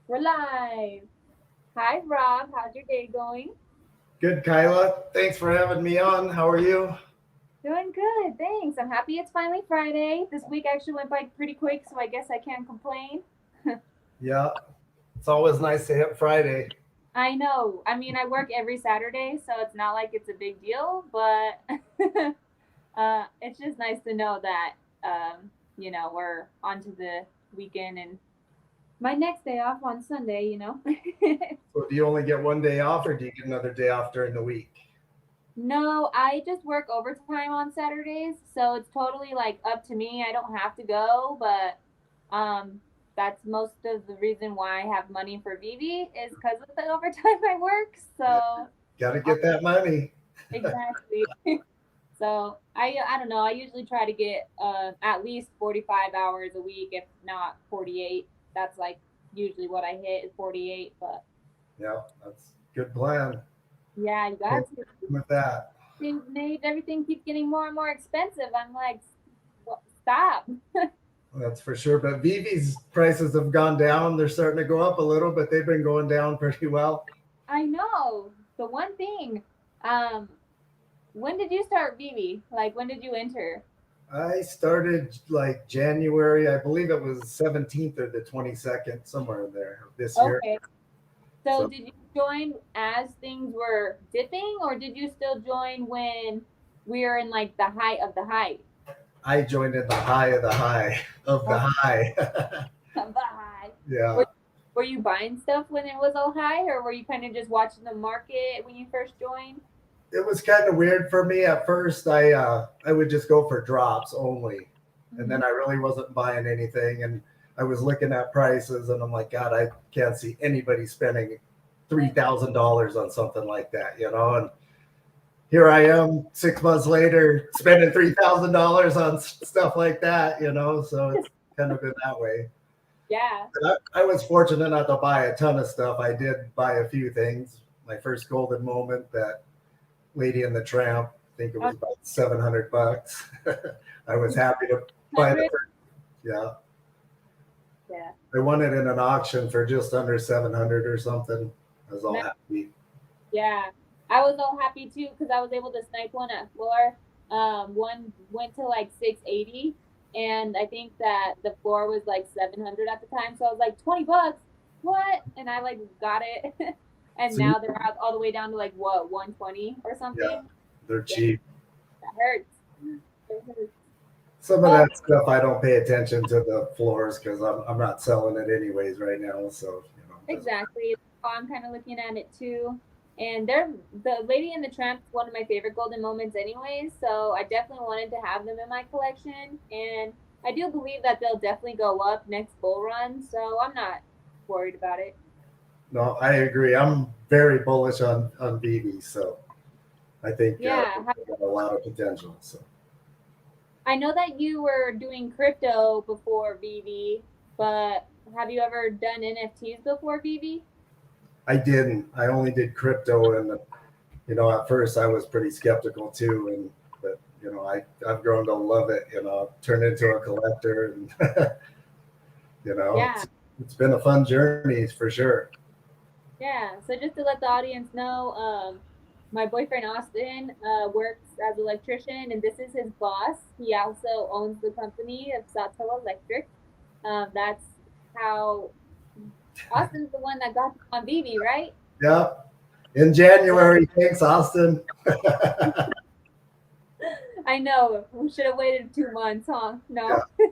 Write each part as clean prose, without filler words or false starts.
We're live. Hi, Rob. How's your day going? Good, Kyla. Thanks for having me on. How are you? Doing good, thanks. I'm happy it's finally Friday. This week actually went by pretty quick, so I guess I can't complain. Yeah, it's always nice to hit Friday. I know. I mean, I work every Saturday, so it's not like it's a big deal, but it's just nice to know that we're onto the weekend and my next day off on Sunday. So, do you only get one day off, or do you get another day off during the week? No, I just work overtime on Saturdays, so it's totally like up to me. I don't have to go, but that's most of the reason why I have money for Vivi is because of the overtime I work. Yeah, So got to get that money. exactly. So I don't know. I usually try to get at least 45 hours a week, if not 48. That's like usually what I hit is 48. But Yeah, that's a good plan. yeah, you got Can't to. beat with that. Nate, everything keeps getting more and more expensive. I'm like, stop. That's for sure. But Vivi's prices have gone down. They're starting to go up a little, but they've been going down pretty well. I know. The one thing, um, when did you start BB? Like, when did you enter? I started like January, I believe it was 17th or the 22nd, somewhere in there this year. Okay. So, So did you join as things were dipping, or did you still join when we were in like the height of the height? I joined in the high of the high of the Oh, high. the high. Yeah. Were, were you buying stuff when it was all high, or were you kind of just watching the market when you first joined? It was kind of weird for me at first. I would just go for drops only, and Hmm. then I really wasn't buying anything. And I was looking at prices, and I'm like, God, I can't see anybody spending $3,000 on something like that, you know. And here I am, 6 months later, spending $3,000 on stuff like that, you know. So it's kind of been that way. Yeah. But I was fortunate not to buy a ton of stuff. I did buy a few things. My first golden moment, that Lady and the Tramp. I think it was about $700. I was happy to buy the 100. first. Yeah, Yeah. I won it in an auction for just under 700 or something. I was all happy. Yeah, I was all happy too because I was able to snipe one at floor. One went to like 680, and I think that the floor was like 700 at the time. So I was like, $20. What? And I like got it, and So now they're all the way down to like what 120 or yeah, something. they're Yeah, cheap. that hurts. It hurts. Some of But that stuff I don't pay attention to the floors because I'm not selling it anyways right now. So it doesn't. exactly. I'm kind of looking at it too. And they're the Lady and the Tramp is one of my favorite golden moments anyways, so I definitely wanted to have them in my collection. And I do believe that they'll definitely go up next bull run, so I'm not worried about it. No, I agree. I'm very bullish on BB. So I think Yeah, they got a lot of potential. So I know that you were doing crypto before VV, but have you ever done NFTs before VV? I didn't. I only did crypto, and at first I was pretty skeptical too, and but I've grown to love it. Turned into a collector, and Yeah. it's been a fun journey for sure. Yeah, so just to let the audience know, my boyfriend Austin works as an electrician, and this is his boss. He also owns the company of Sato Electric. That's how Austin's the one that got on BB, right? Yeah. In January, thanks, Austin. I know. We should have waited 2 months, huh? Yeah. No.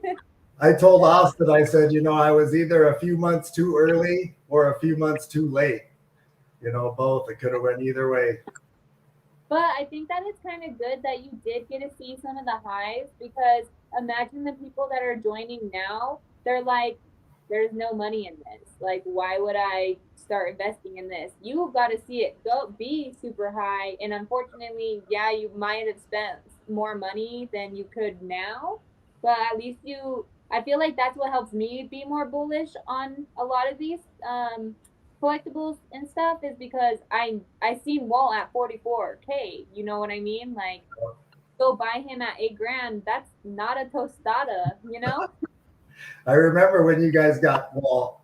I told Austin, I said, I was either a few months too early or a few months too late. Both. It could have went either way. But I think that it's kind of good that you did get to see some of the highs because imagine the people that are joining now, they're like, there's no money in this. Like, why would I start investing in this? You got to see it go be super high. And unfortunately, yeah, you might have spent more money than you could now, but at least I feel like that's what helps me be more bullish on a lot of these collectibles and stuff is because I seen Walt at 44K. You know what I mean? Like go buy him at 8 grand. That's not a tostada, you know? I remember when you guys got Walt.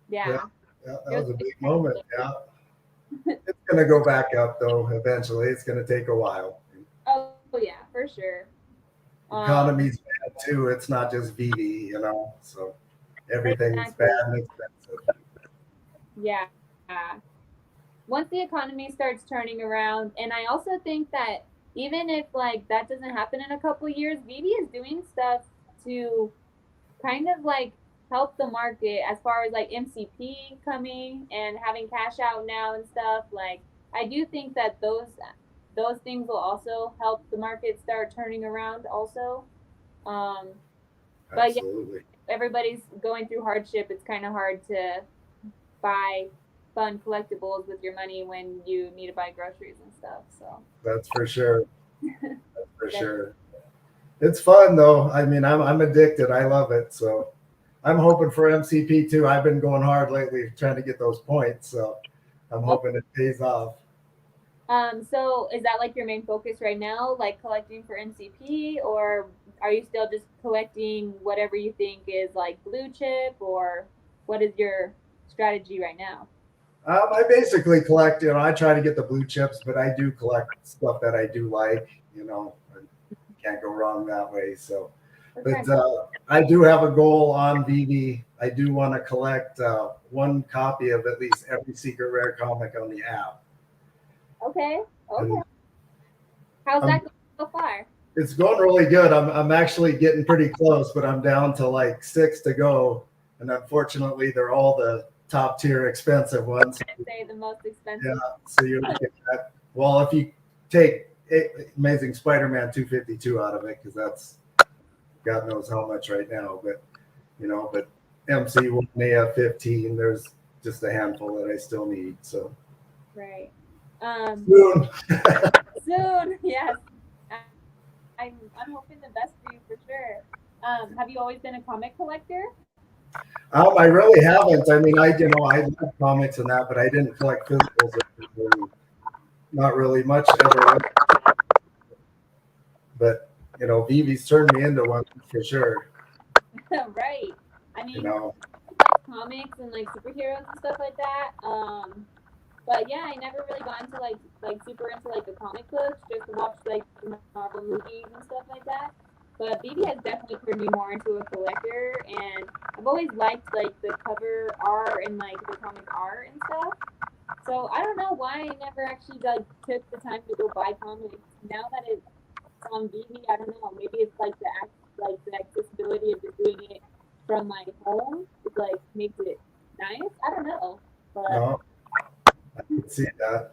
Yeah. Yeah, yeah, that It was was a big moment. Yeah, it's gonna go back up though. Eventually, it's gonna take a while. oh yeah, for sure. Economy's bad too. It's not just VD, you know. So everything's bad Exactly. and expensive. Yeah. Once the economy starts turning around, and I also think that even if like that doesn't happen in a couple years, Vivi is doing stuff to kind of like help the market as far as like MCP coming and having cash out now and stuff. Like I do think that those things will also help the market start turning around also. Um, but yeah, Absolutely. everybody's going through hardship. It's kind of hard to buy fun collectibles with your money when you need to buy groceries and stuff. So That's for sure. That's for that, sure. It's fun though. I mean, I'm addicted. I love it. So I'm hoping for MCP too. I've been going hard lately trying to get those points. So I'm oh, hoping it pays off. so is that like your main focus right now, like collecting for MCP, or are you still just collecting whatever you think is like blue chip, or what is your strategy right now? I basically collect, I try to get the blue chips, but I do collect stuff that I do like, I can't go wrong that way. So, Okay. but I do have a goal on VV. I do want to collect one copy of at least every secret rare comic on the app. Okay. Okay. And How's that I'm, going so far? it's going really good. I'm actually getting pretty close, but I'm down to like 6 to go. And unfortunately, they're all the top tier expensive ones. I'd say the most Yeah, expensive. so you're looking at, well, if you take Amazing Spider-Man 252 out of it, because that's God knows how much right now, but MC 1 15, there's just a handful that I still need. So Right. Um, soon. soon. Yes. I'm hoping the best for you for sure. Have you always been a comic collector? I really haven't. I mean, I love comics and that, but I didn't collect physicals. Really, not really much ever. But Vivi's turned me into one for sure. Right. I You mean, know, like comics and like superheroes and stuff like that. But yeah, I never really got into like super into like the comic books just to watch like the Marvel movies and stuff like that. But BB has definitely turned me more into a collector, and I've always liked like the cover art and like the comic art and stuff. So I don't know why I never actually like took the time to go buy comics. Now that it's on BB, I don't know. Maybe it's like like the accessibility of just doing it from my home. It like makes it nice. I don't know, but no, I can see that.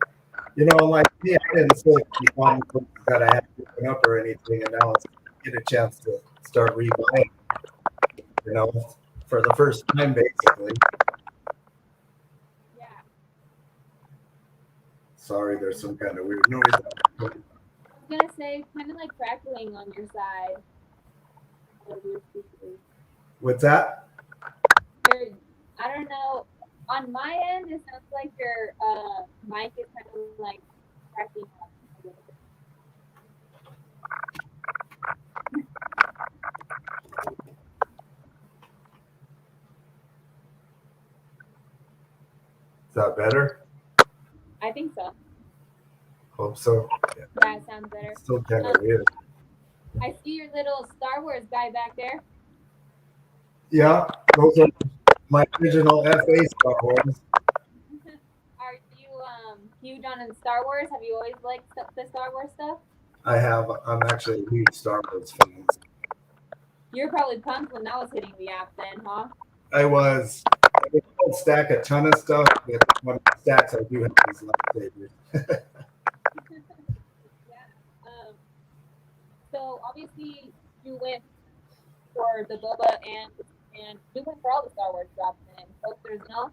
Like me, I didn't say any comic books that I had given up or anything, and now it's get a chance to start rebuying, you know, for the first time, basically. yeah. Sorry, there's some kind of weird noise. I was gonna say kind of like crackling on your side. What you're speaking. What's that? You're, I don't know. On my end, it sounds like your mic is kind of like cracking up a little bit. Is that better? I think so. Hope so. Yeah, Yeah, it sounds better. it's still kind of Um, weird. I see your little Star Wars guy back there. Yeah, those are my original FA Star Wars. Are you huge on Star Wars? Have you always liked the Star Wars stuff? I'm actually a huge Star Wars fan. You're probably pumped when that was hitting the app then, huh? I don't stack a ton of stuff, but one of the stacks I do have is lightsabers. Yeah. So obviously you went for the Boba and you went for all the Star Wars drops and posters, no?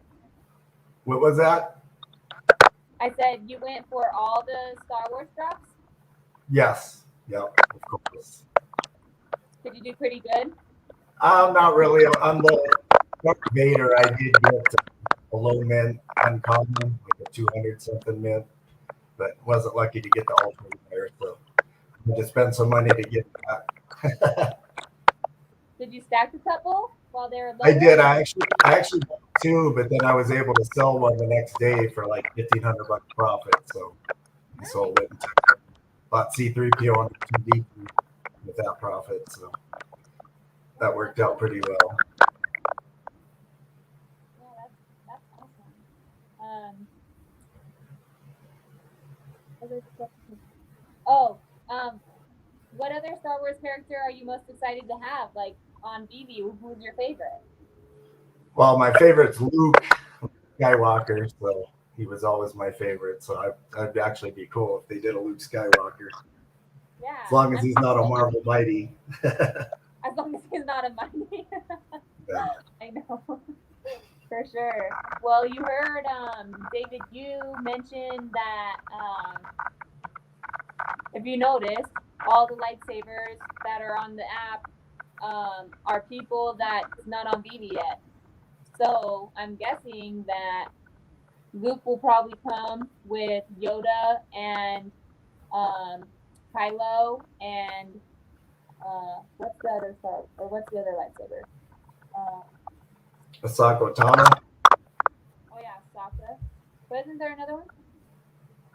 What was that? I said you went for all the Star Wars drops. Yes. Yep, of course. Did you do pretty good? Not really. On the Darth Vader, I did get a low mint uncommon, like a 200 something mint, but wasn't lucky to get the ultimate there. So I had to spend some money to get that. Did you stack a couple while they were I lower? did. I actually two, but then I was able to sell one the next day for like $1,500 profit. So I sold it and bought C3PO on 2D with that profit. So that worked out pretty well. Yeah, that's awesome. Oh, what other Star Wars character are you most excited to have? Like on BB, who's your favorite? Well, my favorite's Luke Skywalker, so he was always my favorite. So I'd actually be cool if they did a Luke Skywalker, Yeah, as long as he's not a Marvel Mighty. as long as he's not a mighty. Yeah. I know. For sure. Well, you heard David, you mentioned that if you noticed, all the lightsabers that are on the app are people that's not on Vivi yet. So I'm guessing that Luke will probably come with Yoda and um, Kylo and what's the other star or what's the other lightsaber? Uh, Asako Tano, oh yeah, Sokka. But isn't there another one?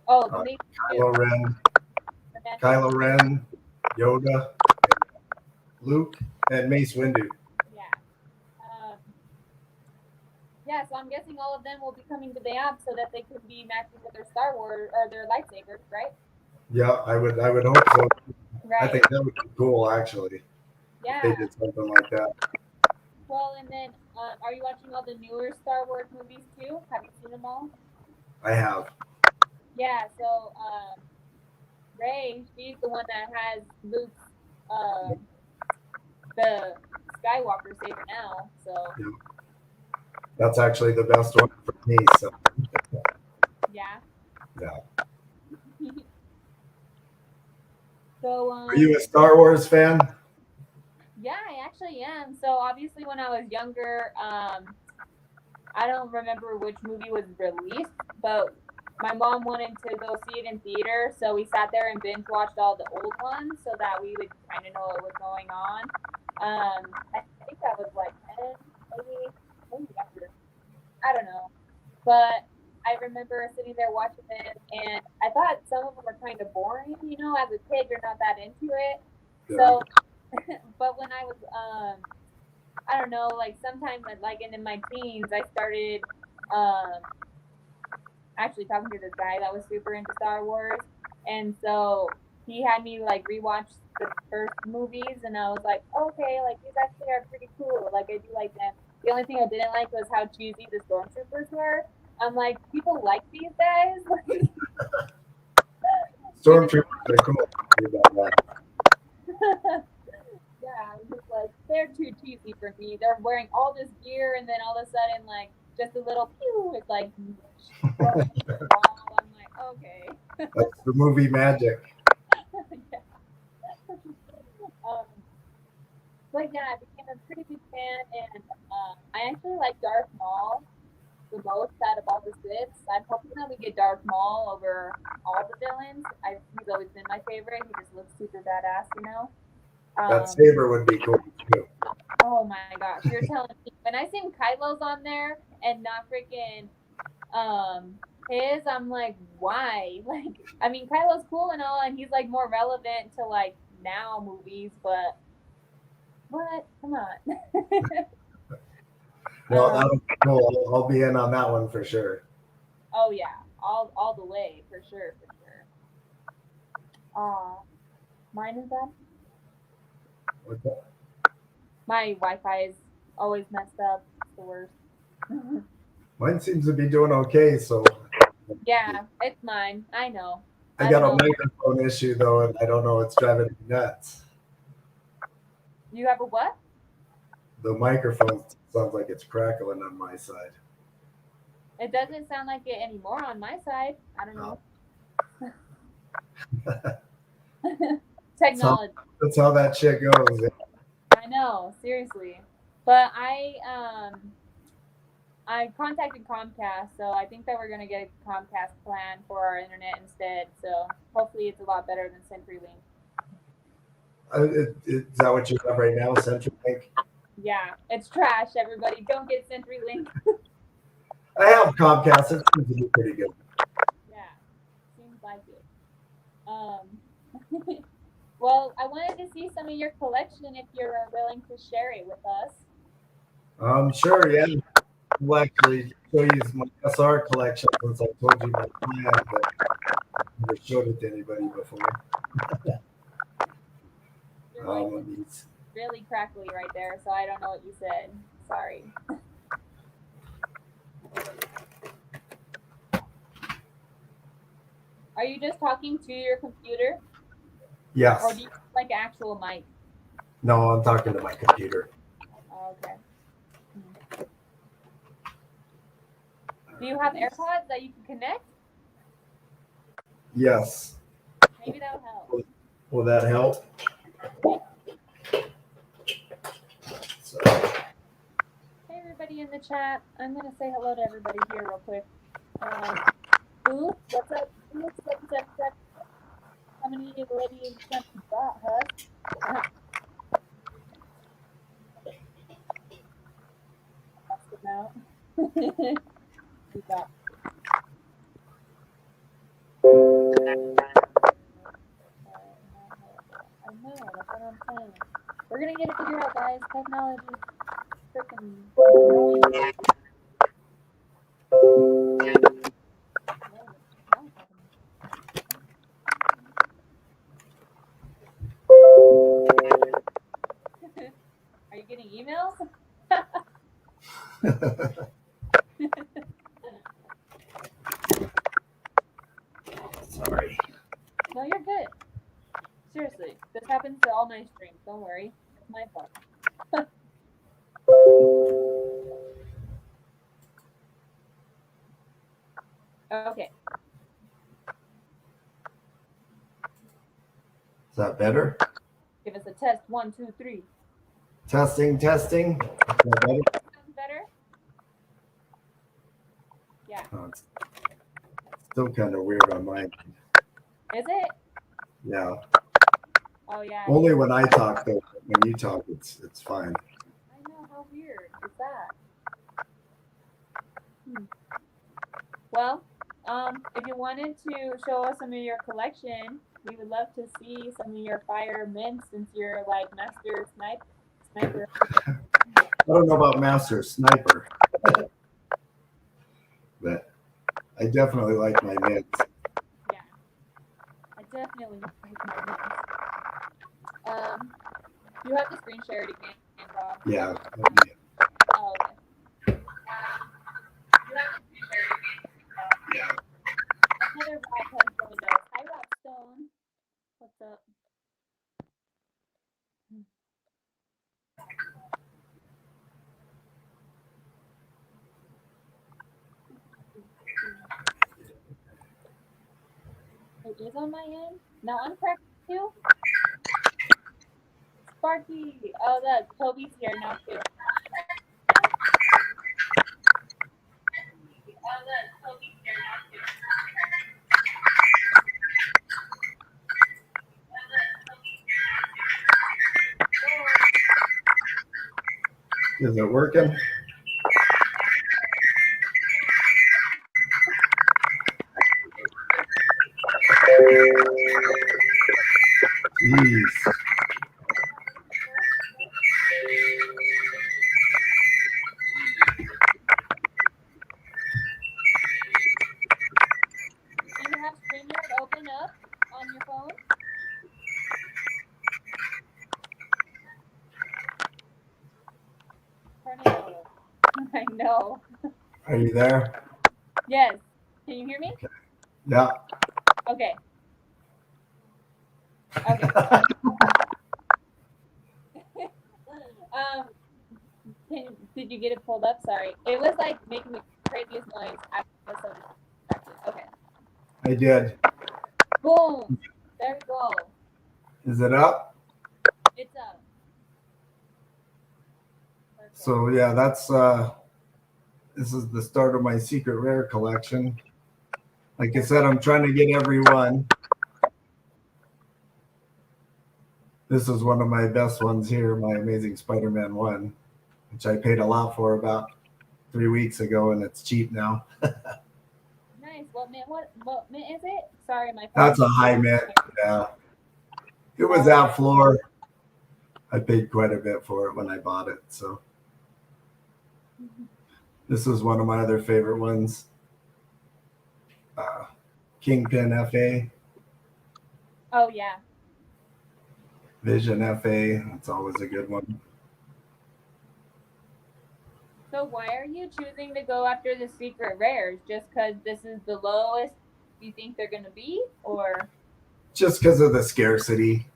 Oh, the main Kylo Ren, the Mandalorian. Kylo Ren, Yoda, Luke, and Mace Windu. Yeah. Yeah, so I'm guessing all of them will be coming to the app so that they can be matching with their Star Wars or their lightsabers, right? Yeah, I would hope so. I Right. think that would be cool, actually. Yeah. If they did something like that. Well, and then are you watching all the newer Star Wars movies too? Have you seen them all? I have. Yeah. So Ray, she's the one that has Luke's the Skywalker saber now. So That's actually the best one for me. So yeah. yeah. So Are you a Star Wars fan? yeah, I actually am. So obviously, when I was younger, I don't remember which movie was released, but my mom wanted to go see it in theater, so we sat there and binge watched all the old ones so that we would kind of know what was going on. I think that was like 10, maybe younger. I don't know. But I remember sitting there watching it, and I thought some of them were kind of boring. You know, as a kid, you're not that into it. Yeah. So, but when I was, I don't know, like sometime like in my teens, I started um, actually talking to this guy that was super into Star Wars, and so he had me like rewatch the first movies, and I was like, okay, like these actually are pretty cool. Like I do like them. The only thing I didn't like was how cheesy the stormtroopers were. I'm like, people like these guys. Stormtroopers are cool. Yeah, I'm just like they're too cheesy for me. They're wearing all this gear, and then all of a sudden, like just a little pew, it's like. I'm like, okay. That's the movie magic. Yeah. Um, but yeah, I became a pretty big fan, and I actually like Darth Maul the most out of all the Siths. I'm hoping that we get Darth Maul over all the villains. He's always been my favorite. He just looks super badass, you know. That saber would be cool too. Oh my gosh, you're telling me when I seen Kylo's on there and not freaking his, I'm like, why? Like, I mean, Kylo's cool and all, and he's like more relevant to like now movies, but what? Come on. No, that would be cool. I'll be in on that one for sure. Oh yeah, all the way for sure, for sure. Mine is that. Okay. My Wi-Fi is always messed up. It's the worst. Mine seems to be doing okay. So Yeah, it's mine. I know. I got a microphone issue though, and I don't know. It's driving me nuts. You have a what? The microphone sounds like it's crackling on my side. It doesn't sound like it anymore on my side. I don't know. Technology. That's how that shit goes. I know, seriously. But I contacted Comcast, so I think that we're gonna get a Comcast plan for our internet instead. So hopefully it's a lot better than CenturyLink. Is that what you have right now, CenturyLink? Yeah, it's trash. Everybody, don't get CenturyLink. I have Comcast. It seems to be pretty good. Yeah, seems like it. Um, well, I wanted to see some of your collection if you're willing to share it with us. Sure, yeah. We'll actually show you my SR collection since I told you my plan, but I never showed it to anybody before. Your voice is Let me really crackly right there, so I don't know what you said. Sorry. Are you just talking to your computer, or Yes. do you have like actual mic? No, I'm talking to my computer. Oh, okay. Do you have AirPods that you can connect? Yes. Maybe that'll help. Will that help? So, Hey, everybody in the chat. I'm gonna say hello to everybody here real quick. Ooh, what's up? Ooh, what's up? How many ladies got you got, huh? Bust them out. We got. I know, that's what I'm saying. We're gonna get it figured out, guys. Technology freaking annoying. Are you getting emails? sorry. No, you're good. Seriously, this happens to all my streams. Don't worry, it's my fault. Okay. Is that better? Give us a test. 1, 2, 3. Testing, testing. Is that better? Sounds better? Yeah. Oh, it's still kind of weird on mine. Is it? Yeah. Oh, yeah. Only when I talk, though. When you talk, it's fine. I know. How weird is that? Well, if you wanted to show us some of your collection, we would love to see some of your fire mints since you're like master sniper. I don't know about Master Sniper, but I definitely like my mids. Yeah, I definitely like my mints. You have to screen share it again, Rob. Yeah. Oh, okay. Yeah. Another Rob has joined us. Hi, Rob Stone. What's up? It is on my end. Now I'm correct too. Sparky. Oh, the Toby's here now too. Is it working? Jeez. Do you have StreamYard open up on your phone? Tornado. I know. Are you there? Yes. Can you hear me? Okay. Yeah. Okay. Okay. Did you get it pulled up? Sorry. It was like making the craziest noise. I was so distracted. Okay. I did. Boom. There we go. Is it up? It's up. Perfect. So yeah, that's this is the start of my secret rare collection. Like I said, I'm trying to get every one. This is one of my best ones here, my Amazing Spider-Man 1, which I paid a lot for, about 3 weeks ago, and it's cheap now. Nice. What mint is it? Sorry, my phone. That's a high mint. Yeah. It was out floor. I paid quite a bit for it when I bought it. So this is one of my other favorite ones. Kingpin FA. Oh yeah. Vision FA. That's always a good one. So why are you choosing to go after the secret rares? Just because this is the lowest you think they're going to be, or just because of the scarcity?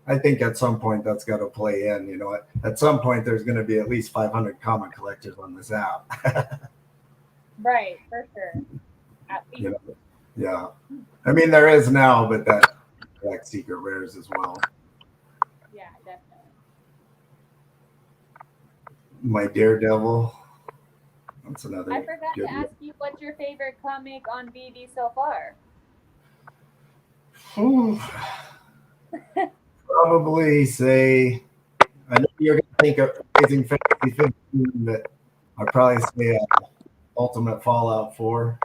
I think at some point that's got to play in. You know, at some point there's going to be at least 500 comic collectors on this app. Right, for sure. At least. You know, yeah. I mean, there is now, but that like secret rares as well. Yeah, definitely. My Daredevil. That's another. I forgot to ask you what's your favorite comic on VD so far? Probably say, I know you're going to think of Amazing Fantasy 15, but I'd probably say Ultimate Fallout 4.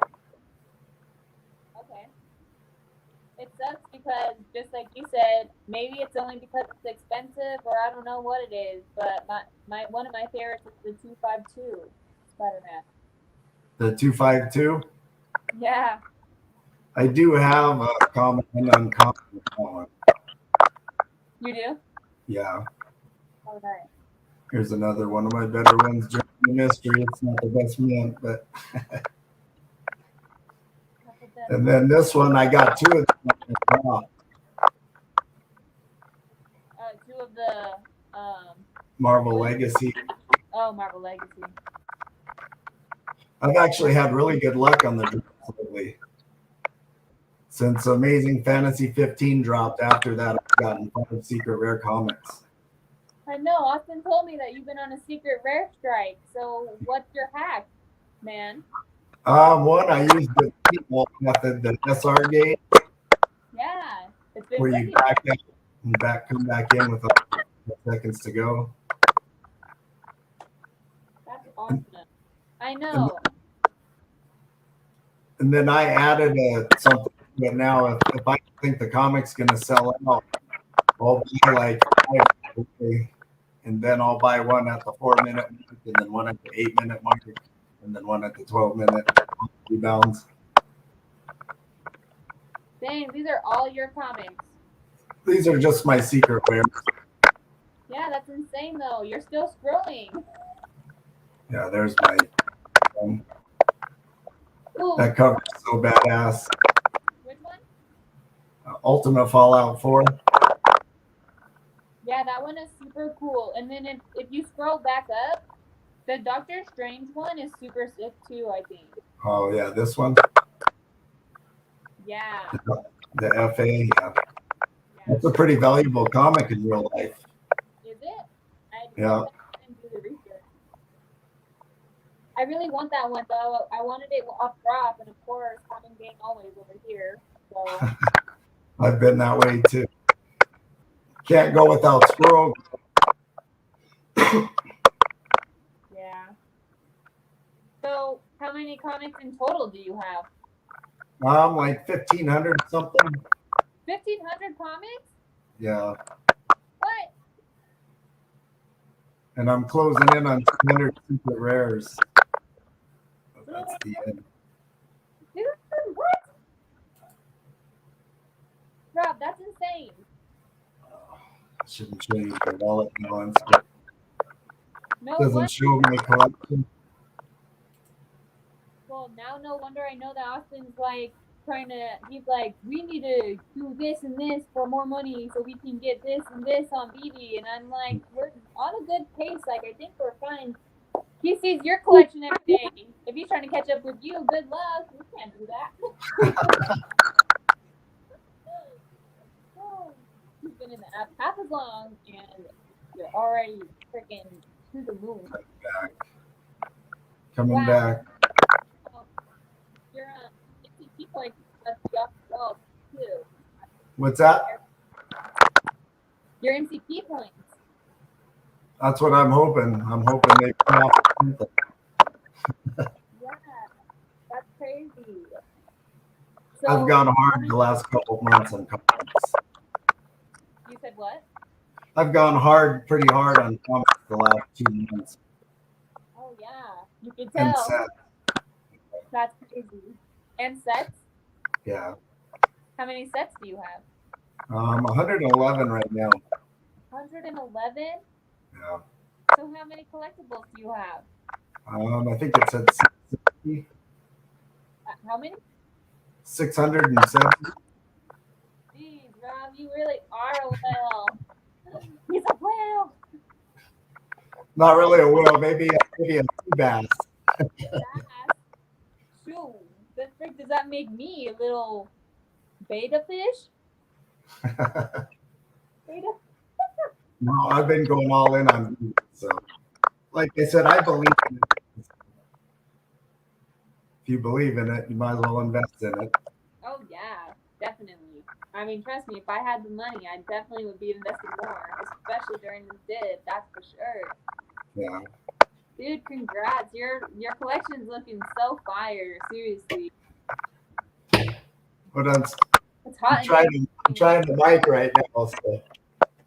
Okay. It sucks because, just like you said, maybe it's only because it's expensive, or I don't know what it is, but my one of my favorites is the 252 Spider-Man. The 252? Yeah. I do have a common and uncommon one. You do? Yeah. Oh, nice. Here's another one of my better ones, Journey Mystery. It's not the best mint, but. And then this one, I got two of them. Two of the Marvel Legacy. Oh, Marvel Legacy. I've actually had really good luck on the drops lately. Since Amazing Fantasy 15 dropped, after that, I've gotten 5 secret rare comics. I know. Austin told me that you've been on a secret rare strike. So what's your hack, man? One, I used the people method, the SR gate. Yeah, it's been where you back out and come back in with seconds to go. That's awesome. I know. And then I added something to it now. If I think the comic's going to sell out, I'll buy like 5, and then I'll buy one at the 4-minute mark, and then one at the 8-minute mark, and then one at the 12-minute rebounds. Dang, these are all your comics. These are just my secret rares. Yeah, that's insane though. You're still scrolling. Yeah, there's my one. That cover is so badass. Which one? Ultimate Fallout 4. Yeah, that one is super cool. And then if you scroll back up, the Doctor Strange one is super sick too, I think. Oh yeah, this one? Yeah. The FA, yeah. That's a pretty valuable comic in real life. Is it? Yeah. Didn't do the research. I really want that one though. I wanted it off drop, and of course, common gain always over here. So I've been that way too. Can't go without Squirrel. Yeah. So how many comics in total do you have? Like 1,500 something. 1,500 comics? Yeah. What? And I'm closing in on 200 secret rares. That's the end. Dude, what? Rob, that's insane. Shouldn't show you the wallet balance, but No doesn't wonder. show my collection. Well, now no wonder I know that Austin's like he's like, we need to do this and this for more money so we can get this and this on BD. And I'm like, we're on a good pace. Like, I think we're fine. He sees your collection every day. If he's trying to catch up with you, good luck. We can't do that. You've been in the app half as long and you're already freaking to the moon. Coming back. You're MCP points must be off the wall too. What's that? Your MCP points. That's what I'm hoping. I'm hoping they come off something. Yeah, that's crazy. I've So gone hard the last couple of months on comics. you said what? I've gone pretty hard on comics the last 2 months. Oh yeah, you can And tell. set, That's crazy. And sets? yeah. How many sets do you have? 111 right now. 111? Yeah. So how many collectibles do you have? I think it's at 660, How many? 670. Jeez, Rob, you really are a whale. He's a whale. Not really a whale, maybe a sea bass. Bass. Shoot. The frick does that make me? A little beta fish? Beta? No, I've been going all in on these. So, like I said, I believe in it. If you believe in it, you might as well invest in it. Oh yeah, definitely. I mean, trust me, if I had the money, I definitely would be investing more, especially during this dip. That's for sure. Yeah. Dude, congrats! Your collection's looking so fire. Seriously, But it's hot in here. I'm trying to mic right now. So.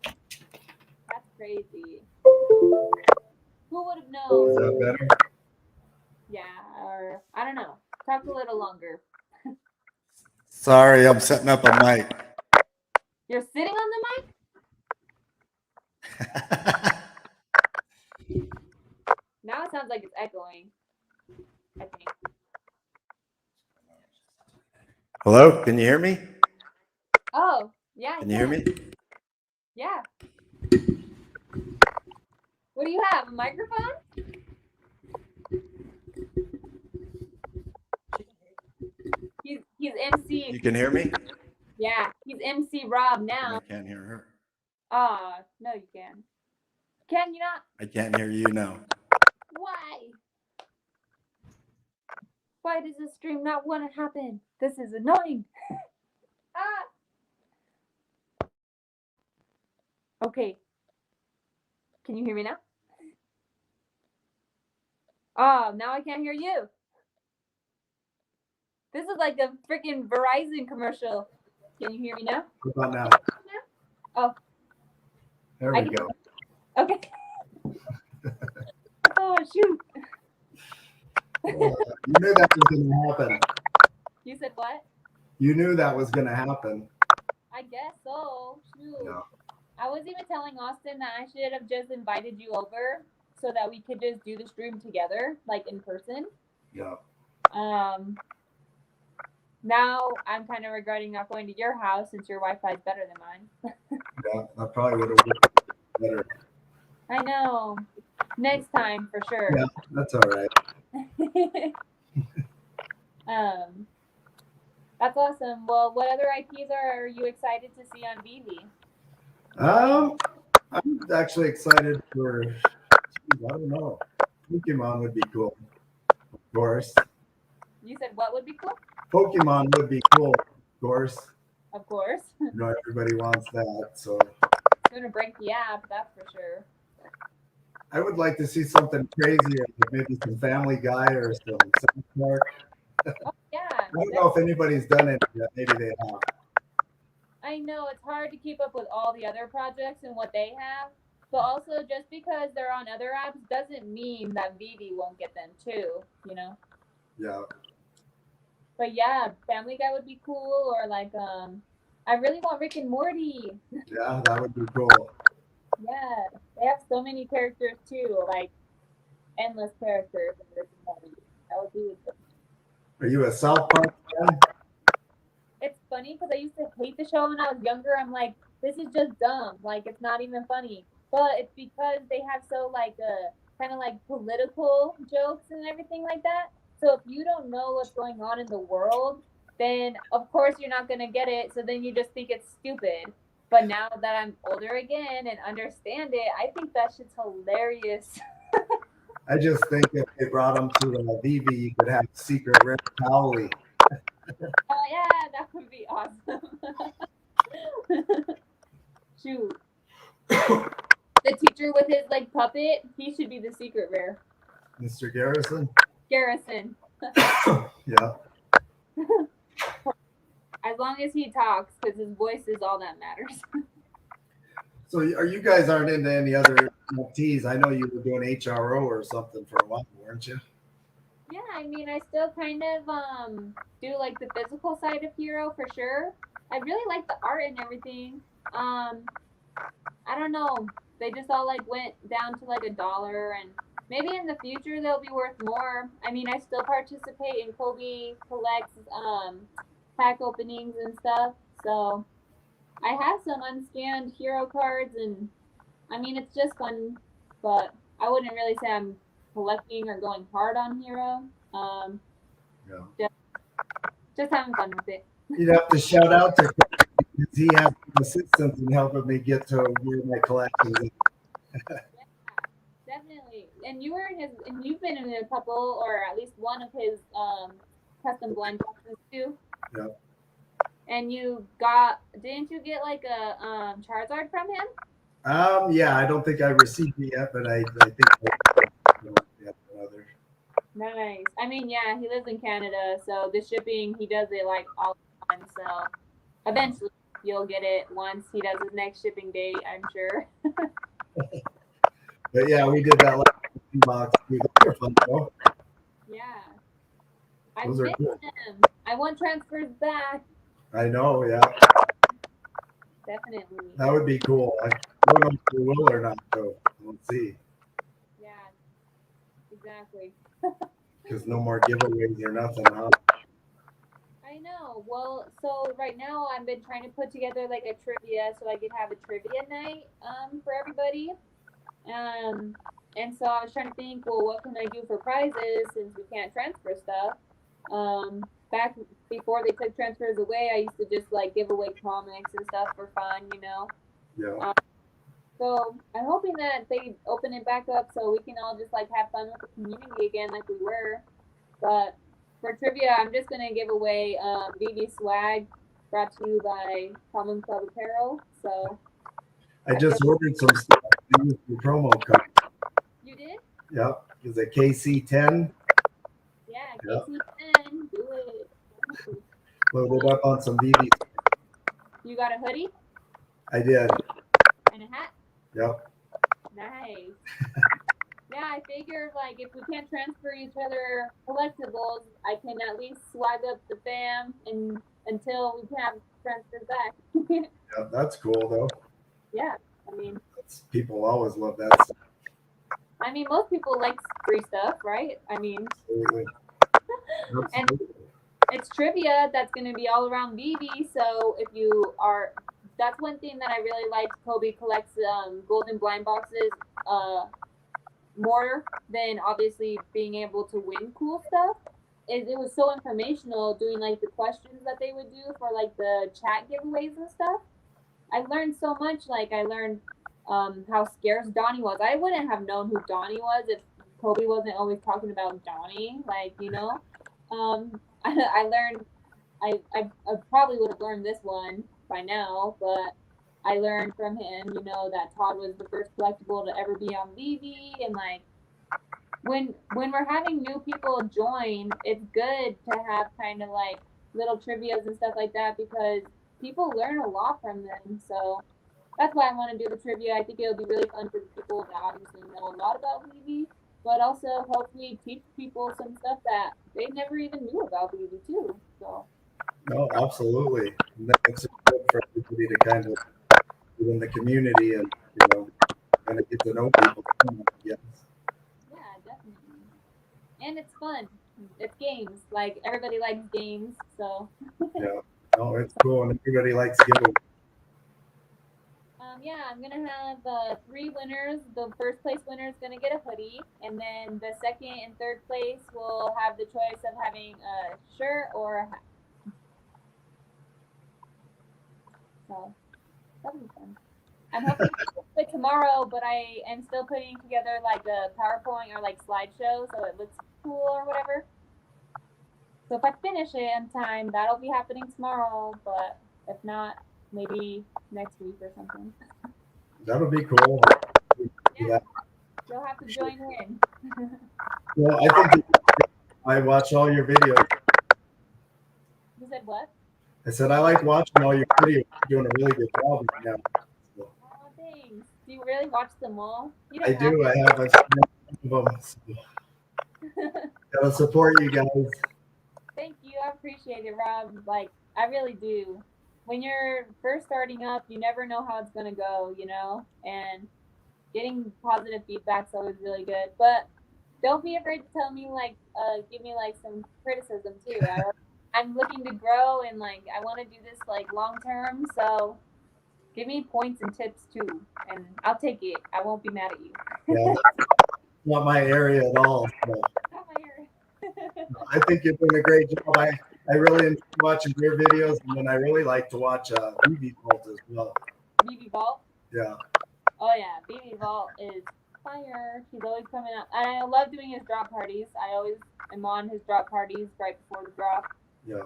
That's crazy. Who would have Is known? that better? Yeah, or I don't know. Talk a little longer. Sorry, I'm setting up a mic. You're sitting on the mic? Now it sounds like it's echoing. I think. Hello, can you hear me? Oh, yeah. Can you hear me? Yeah. What do you have? A microphone? He's MC. You can hear me? Yeah, he's MC Rob now. I can't hear her. No, you can. Can you not? I can't hear you now. Why? Why does this stream not want to happen? This is annoying. Okay. Can you hear me now? Oh, now I can't hear you. This is like a freaking Verizon commercial. Can you hear me now? How about now? Oh. There we go. Okay. Oh, shoot. You knew that was going to happen. You said what? You knew that was going to happen. I guess so. Shoot. Yeah. I was even telling Austin that I should have just invited you over so that we could just do the stream together, like in person. Yeah. Now I'm kind of regretting not going to your house since your Wi-Fi is better than mine. Yeah, I probably would have worked better. I know. Next time for sure. Yeah, that's all right. That's awesome. Well, what other IPs are you excited to see on Veve? I'm actually excited for. I don't know. Pokemon would be cool, of course. You said what would be cool? Pokemon would be cool, of course. Of course. You know, everybody wants that, so. It's gonna break the app, that's for sure. I would like to see something crazier, like maybe some Family Guy or some South Park. Oh yeah. I don't know if anybody's done it yet. Maybe they have. I know it's hard to keep up with all the other projects and what they have, but also just because they're on other apps doesn't mean that Veve won't get them too, you know? Yeah. But yeah, Family Guy would be cool, or like I really want Rick and Morty. Yeah, that would be cool. Yeah, they have so many characters too, like endless characters in Rick and Morty. That would be good. Are you a South Park fan? It's funny because I used to hate the show when I was younger. I'm like, this is just dumb. Like, it's not even funny. But it's because they have so like kind of like political jokes and everything like that. So if you don't know what's going on in the world, then of course you're not gonna get it. So then you just think it's stupid. But now that I'm older again and understand it, I think that shit's hilarious. I just think if they brought them to Veve, you could have Secret Rick Powley. Oh yeah, that would be awesome. Shoot. The teacher with his like puppet, he should be the secret rare. Mr. Garrison? Garrison. Yeah. As long as he talks, because his voice is all that matters. So are you guys aren't into any other NFTs? I know you were doing HRO or something for a while, weren't you? Yeah, I mean, I still kind of do like the physical side of Hero for sure. I really like the art and everything. Um, I don't know. They just all like went down to like $1, and maybe in the future they'll be worth more. I mean, I still participate in Kobe Collects pack openings and stuff. So I have some unscanned hero cards, and I mean, it's just fun, but I wouldn't really say I'm collecting or going hard on hero. Um, Yeah. just, just having fun with it. You'd have to shout out to Chris because he has some assistance in helping me get to where my collections is. Yeah, definitely. And you were in his, and you've been in a couple, or at least one of his custom blind boxes too. Yeah. And you got, didn't you get like a Charizard from him? Yeah, I don't think I received it yet, but I think yeah, another. Nice. I mean, yeah, he lives in Canada, so the shipping he does it like all the time. So eventually you'll get it once he does his next shipping date, I'm sure. But yeah, we did that last box. Those are fun though. Yeah, I Those are missed cool. him. I want transfers back. I know. Yeah, Definitely. that would be cool. I don't know if we will or not, though. We'll see. Yeah, exactly. Because no more giveaways or nothing. Huh? I know. Well, so right now I've been trying to put together like a trivia so I could have a trivia night for everybody. Um and so I was trying to think, well, what can I do for prizes since we can't transfer stuff? Back before they took transfers away, I used to just like give away comics and stuff for fun. Yeah. Um, so I'm hoping that they open it back up so we can all just like have fun with the community again like we were. But for trivia, I'm just gonna give away VV swag brought to you by Common Club Apparel. So I just ordered some stuff to use the promo code. you did? Yep. Is it KC10? Yeah, Yep. KC10, do it. Loaded up on some VV. You got a hoodie I did. and a hat? Yep. Nice. Yeah, I figured like if we can't transfer each other collectibles, I can at least swag up the fam and until we can have transfers back. Yeah, that's cool though. Yeah, I mean, People always love that stuff. most people like free stuff, right? I mean, Absolutely. and Absolutely. it's trivia that's going to be all around BB. So if you are, that's one thing that I really liked. Kobe collects golden blind boxes more than obviously being able to win cool stuff. It was so informational doing like the questions that they would do for like the chat giveaways and stuff. I learned so much. Like I learned how scarce Donnie was. I wouldn't have known who Donnie was if Kobe wasn't always talking about Donnie. I learned. I probably would have learned this one by now, but I learned from him. That Todd was the first collectible to ever be on VV, and like when we're having new people join, it's good to have kind of like little trivias and stuff like that because people learn a lot from them. So that's why I want to do the trivia. I think it'll be really fun for the people that obviously know a lot about VV, but also hopefully teach people some stuff that they never even knew about VV too. So No, absolutely. And that makes it good for everybody to kind of get in the community and kind of get to know people. Yes. yeah, definitely. And it's fun. It's games. Like everybody likes games, so Yeah. No, it's cool, and everybody likes giveaways. yeah, I'm gonna have three winners. The first place winner is gonna get a hoodie, and then the second and third place will have the choice of having a shirt or a hat. So that'll be fun. I'm hoping to do it tomorrow, but I am still putting together like a PowerPoint or like slideshow so it looks cool or whatever. So if I finish it in time, that'll be happening tomorrow. But if not, maybe next week or something. That'll be cool. Yeah, Yeah. you'll have to join in. Well, I think I watch all your videos. You said what? I said I like watching all your videos. You're doing a really good job right now. So, Oh, thanks. Do you really watch them all? You I don't have do. I have a few of them. So, to. gotta support you guys. Thank you. I appreciate it, Rob. Like, I really do. When you're first starting up, you never know how it's going to go, you know? And getting positive feedback's always really good. But don't be afraid to tell me, like, give me, like, some criticism, too. I'm looking to grow and, like, I want to do this, like, long term. So give me points and tips, too. And I'll take it. I won't be mad at you. Yeah, that's not my area at all. So. Not my ear. I think you're doing a great job. I really enjoy watching your videos, and then I really like to watch Veve Vault as well. Veve Vault? Yeah. Oh yeah, Veve Vault is fire. He's always coming up, and I love doing his drop parties. I always am on his drop parties right before the drop. Yeah.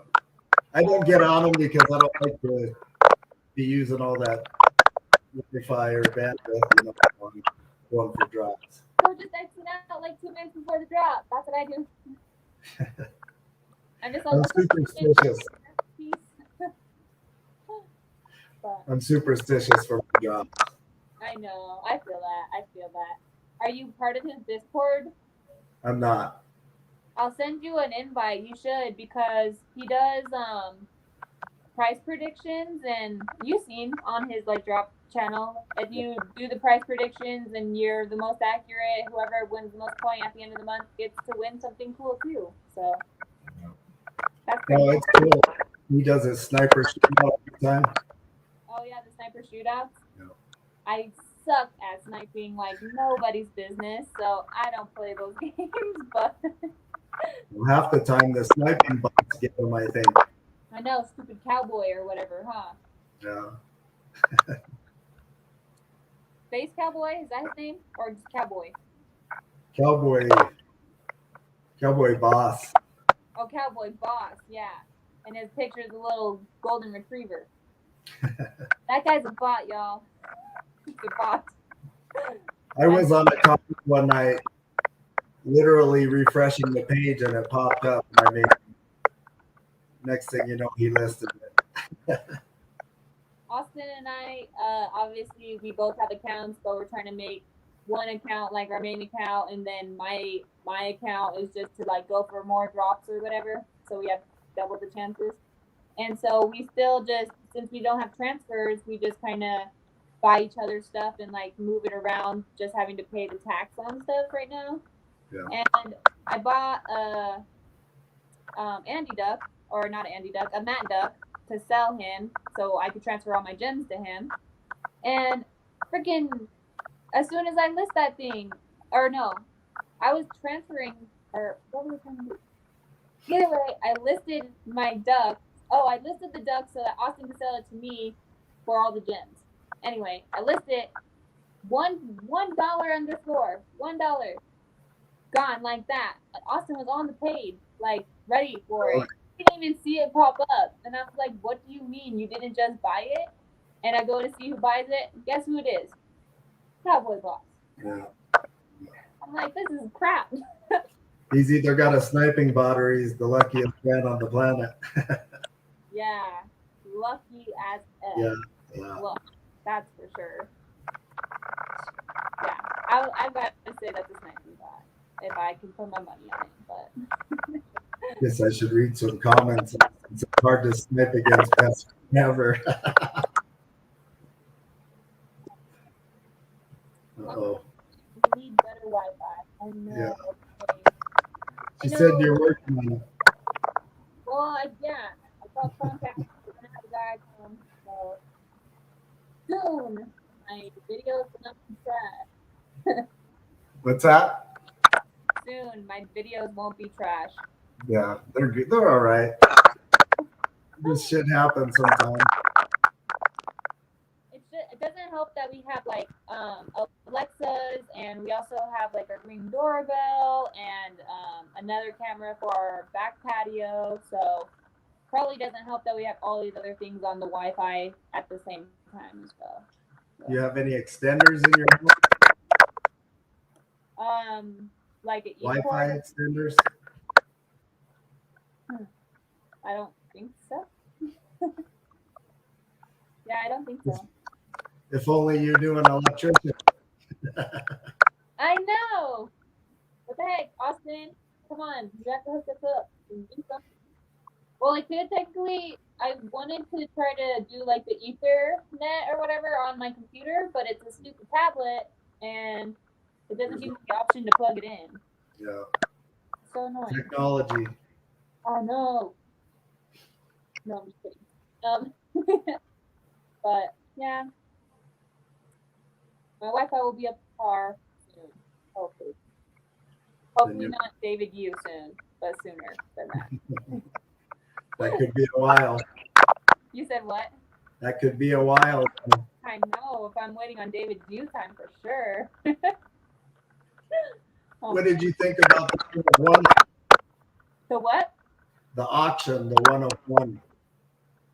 I don't get on them because I don't like to be using all that Wi-Fi or bandwidth, on going for drops. So just exit out like 2 minutes before the drop. That's what I do. I'm just I'm like, superstitious. peace. But I'm superstitious for my job. I know. I feel that. I feel that. Are you part of his Discord? I'm not. I'll send you an invite. You should because he does price predictions, and you've seen on his like drop channel if you do the price predictions and you're the most accurate, whoever wins the most point at the end of the month gets to win something cool too. So that's pretty No, it's cool. He does his sniper shootout all the time. Oh yeah, the sniper shootouts. Yeah. I suck at sniping like nobody's business, so I don't play those games. But Well, half the time the sniping bots get them, I think. I know, stupid cowboy or whatever, huh? Yeah. Space Cowboy, is that his name? Or just Cowboy? Cowboy boss. Oh, Cowboy Boss, yeah. And his picture is a little golden retriever. That guy's a bot, y'all. He's a bot. I was on a comment one night, literally refreshing the page, and it popped up. I mean, next thing you know, he listed it. Austin and I, obviously, we both have accounts, but we're trying to make one account like our main account, and then my account is just to like go for more drops or whatever. So we have double the chances. And so we still just, since we don't have transfers, we just kind of buy each other stuff and like move it around, just having to pay the tax on stuff right now. Yeah. And I bought a Andy Duck, or not Andy Duck, a Matt Duck to sell him so I could transfer all my gems to him. And freaking, as soon as I list that thing, or no, I was transferring, or what was I trying to do? Either way, I listed my duck. Oh, I listed the duck so that Austin could sell it to me for all the gems. Anyway, I listed it $1 underscore $1 gone like that. Austin was on the page, like ready for it. He didn't even see it pop up, and I was like, "What do you mean you didn't just buy it?" And I go to see who buys it. Guess who it is? Cowboy Boss. Yeah. I'm like, this is crap. He's either got a sniping bot or he's the luckiest man on the planet. Yeah, lucky as F. Yeah. Well, that's for sure. Yeah, I've got to say that's a sniping bot if I can put my money on it. But Guess I should read some comments. It's hard to snipe against best ever. Uh-oh. we need better Wi-Fi. I know. Yeah. Okay. She said you're working on it. Well, yeah, I got contact. We're gonna have a guy come. So soon, my videos will not be trash. What's that? Soon, my videos won't be trash. Yeah, they're good. They're all right. This shit happens sometimes. It doesn't help that we have like Alexas, and we also have like a Ring doorbell and another camera for our back patio. So probably doesn't help that we have all these other things on the Wi-Fi at the same time as well. So, You have any extenders in your like Wi-Fi extenders? I don't think so. Yeah, I don't think so. If only you knew an electrician. I know. What the heck, Austin? Come on, you have to hook us up and do something. Well, I could technically. I wanted to try to do like the Ethernet or whatever on my computer, but it's a stupid tablet and it doesn't give me the option to plug it in. Yeah, So annoying. technology. Oh no. No, I'm just kidding. Um, but yeah, my Wi-Fi will be up to par soon. Hopefully, Then hopefully you, not David you soon, but sooner than that. that could be a while. You said what? That could be a while. I know. If I'm waiting on David's you time for sure. Oh, What did you think about the one, the what? the auction, the 101?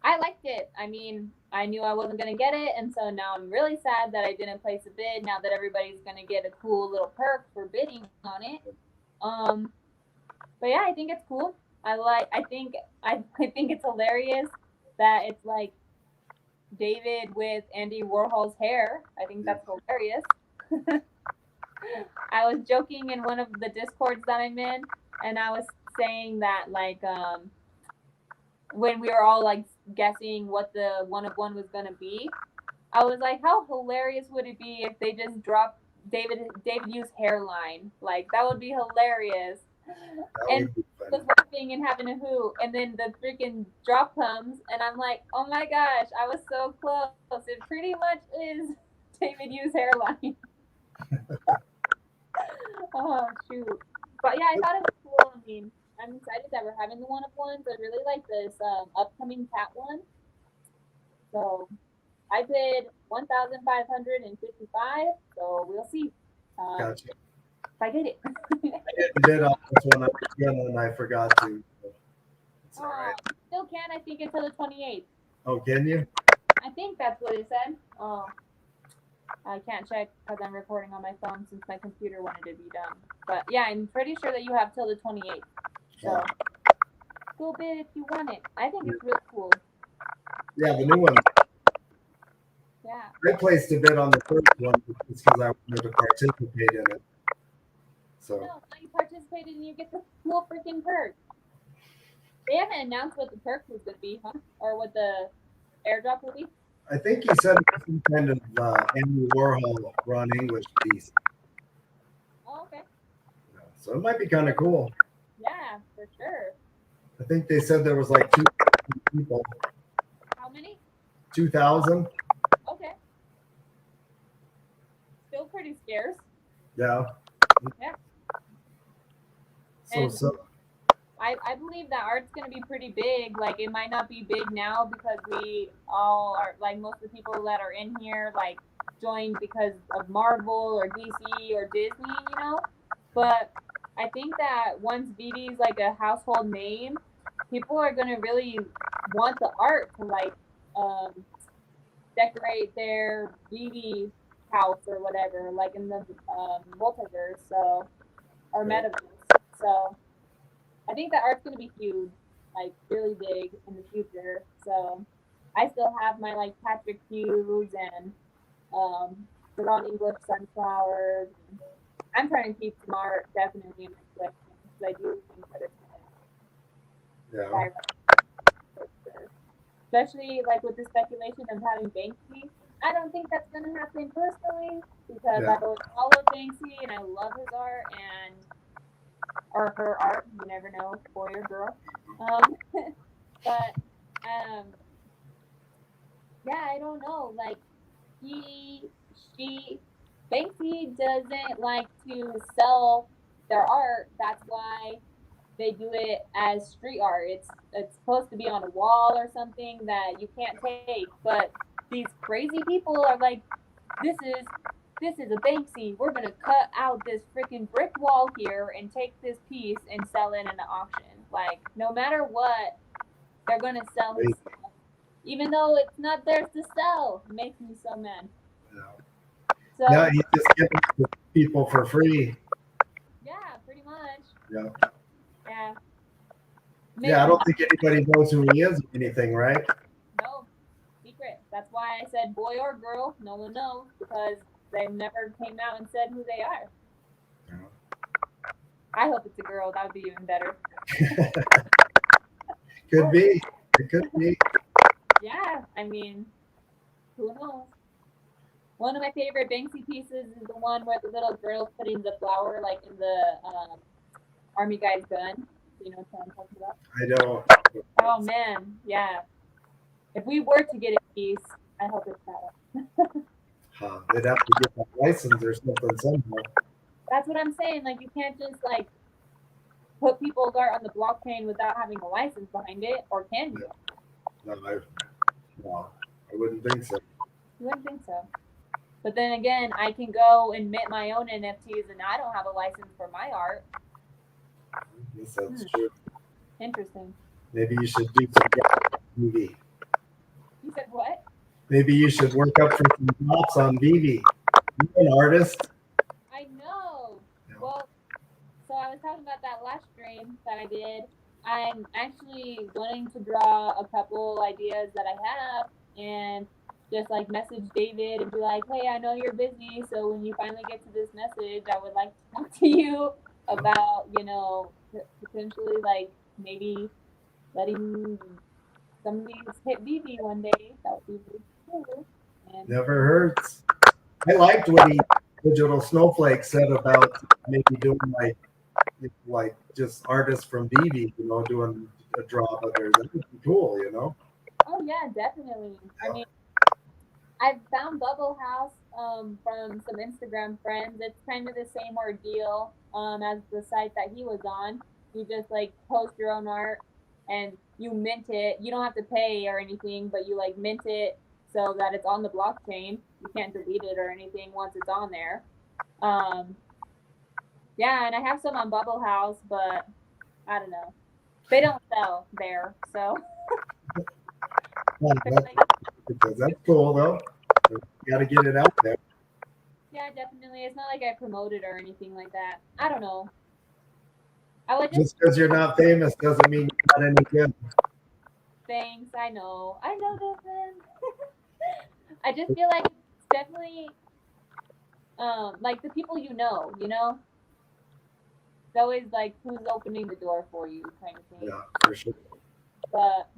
I liked it. I mean, I knew I wasn't gonna get it, and so now I'm really sad that I didn't place a bid. Now that everybody's gonna get a cool little perk for bidding on it. Um, but yeah, I think it's cool. I think it's hilarious that it's like David with Andy Warhol's hair. I think that's hilarious. I was joking in one of the discords that I'm in, and I was saying that like when we were all like guessing what the one of one was gonna be, I was like, how hilarious would it be if they just dropped David Yu's hairline? Like that would be hilarious. That And would be was fun. laughing and having a hoot, and then the freaking drop comes, and I'm like, oh my gosh, I was so close. It pretty much is David Yu's hairline. Oh shoot. But yeah, I thought it was cool. I mean, I'm excited that we're having the one of ones. I really like this upcoming cat one. So I bid 1,555. So we'll see Gotcha. if I get it. I didn't bid on this one. I was gonna and I forgot to. It's all right. Still can, I think, until the 28th. Oh, can you? I think that's what it said. Oh, I can't check because I'm recording on my phone since my computer wanted to be done. But yeah, I'm pretty sure that you have till the 28th. So go bid if you want it. I think it's really cool. Yeah, the new one. Yeah. I placed a bid on the first one just because I wanted to participate in it. So No, now you participated and you get the cool freaking perk. They haven't announced what the perk was going to be, huh? Or what the airdrop will be. I think he said it was some kind of Andy Warhol Ron English piece. Oh, okay. So it might be kind of cool. Yeah, for sure. I think they said there was like 2,000 people. How many? 2,000? Okay. Still pretty scarce. Yeah. Yeah. So, And so I believe that art's going to be pretty big. Like, it might not be big now because we all are, like, most of the people that are in here, like, joined because of Marvel or DC or Disney, you know? But I think that once VD's, like, a household name, people are going to really want the art to, like, decorate their VD house or whatever, like, in the multiverse, so, or metaverse. So, I think that art's gonna be huge, like really big in the future. So I still have my like Patrick Hughes and the Ron English sunflowers. I'm trying to keep some art definitely in my collection because I do think that it's yeah. gonna for sure. Especially like with the speculation of having Banksy. I don't think that's gonna happen personally because Yeah. I've always followed Banksy and I love his art and or her art. You never know, boy or girl. Um, but yeah, I don't know. Like he, she, Banksy doesn't like to sell their art. That's why they do it as street art. It's supposed to be on a wall or something that you can't take. But these crazy people are like, this is this is a Banksy. We're gonna cut out this freaking brick wall here and take this piece and sell it in an auction. Like no matter what, they're gonna sell his stuff, even though it's not theirs to sell. It makes me so mad. So Yeah, he's just giving it to people for free. yeah, pretty much. Yeah. Yeah. Yeah, I Maybe don't think anybody knows who he is or anything, right? no secret. That's why I said boy or girl, no one knows because they never came out and said who they are. I hope it's a girl. That would be even better. Could be. It could be. Yeah, I mean, who knows? One of my favorite Banksy pieces is the one where the little girl's putting the flower like in the army guy's gun. You know what I'm talking about? I don't. Oh man, yeah. If we were to get a piece, I hope it's that one. They'd have to get a license or something somehow. That's what I'm saying. Like you can't just like put people's art on the blockchain without having a license behind it, or can you? No, I wouldn't think so. You wouldn't think so. But then again, I can go and mint my own NFTs, and I don't have a license for my art. Yes, that's true. Interesting. Maybe you should do some movie. You said what? Maybe you should work up for some drops on Veve. You're an artist. I know. Well, so I was talking about that last stream that I did. I'm actually wanting to draw a couple ideas that I have and just like message David and be like, hey, I know you're busy. So when you finally get to this message, I would like to talk to you about, potentially like maybe letting some of these hit Vivi one day. That would be really cool. And Never hurts. I liked what Digital Snowflake said about maybe doing like just artists from Veve, doing a drop of theirs. That would be cool. oh yeah, definitely. I mean, I found Bubble House from some Instagram friends. It's kind of the same ordeal as the site that he was on. You just like post your own art and you mint it. You don't have to pay or anything, but you like mint it so that it's on the blockchain. You can't delete it or anything once it's on there. Um, yeah, and I have some on Bubble House, but I don't know. They don't sell there, so Yeah, that's cool though. You got to get it out there. yeah, definitely. It's not like I promote it or anything like that. I don't know. I would Just because you're not famous doesn't mean you're not any good. thanks. I know. I know this, man. I just feel like it's definitely like the people you know. It's always like who's opening the door for you kind of thing. Yeah, for sure. But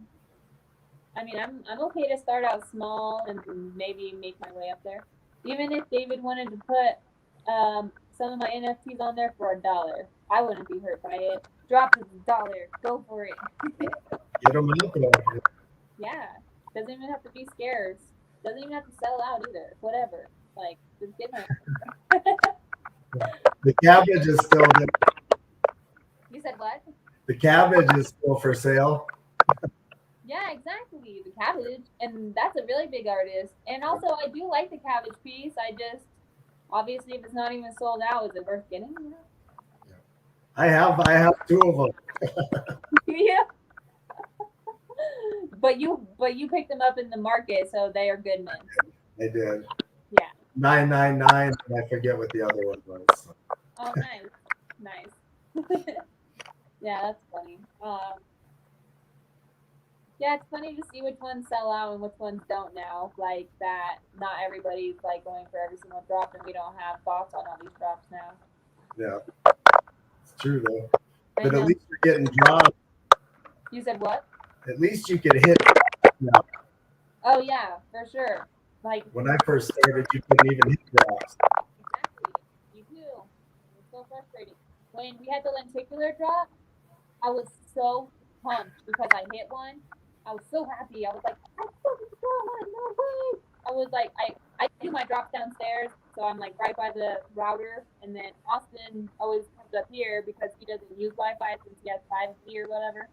I mean, I'm okay to start out small and maybe make my way up there. Even if David wanted to put some of my NFTs on there for $1, I wouldn't be hurt by it. Drop the $1, go for it. Get them out there. Yeah, doesn't even have to be scarce. Doesn't even have to sell out either. Whatever. Like, just get them. The cabbage is still there. You said what? The cabbage is still for sale. Yeah, exactly. The cabbage, and that's a really big artist. And also, I do like the cabbage piece. I just obviously, if it's not even sold out, is it worth getting? I have two of them. Yeah. But you picked them up in the market, so they are good men. I did. Yeah. 999, and I forget what the other one was. So. Oh, nice. Yeah, that's funny. Yeah, it's funny to see which ones sell out and which ones don't now. Like that, not everybody's like going for every single drop, and we don't have bots on all these drops now. Yeah, it's true though. I But know. at least you're getting dropped. You said what? At least you could hit now. Oh yeah, for sure. Like When I first started, you couldn't even hit drops. exactly. You do. It's so frustrating. When we had the lenticular drop, I was so pumped because I hit one. I was so happy. I was like, I fucking got one, no way. I was like, I do my drops downstairs, so I'm like right by the router, and then Austin always comes up here because he doesn't use Wi-Fi since he has 5G or whatever.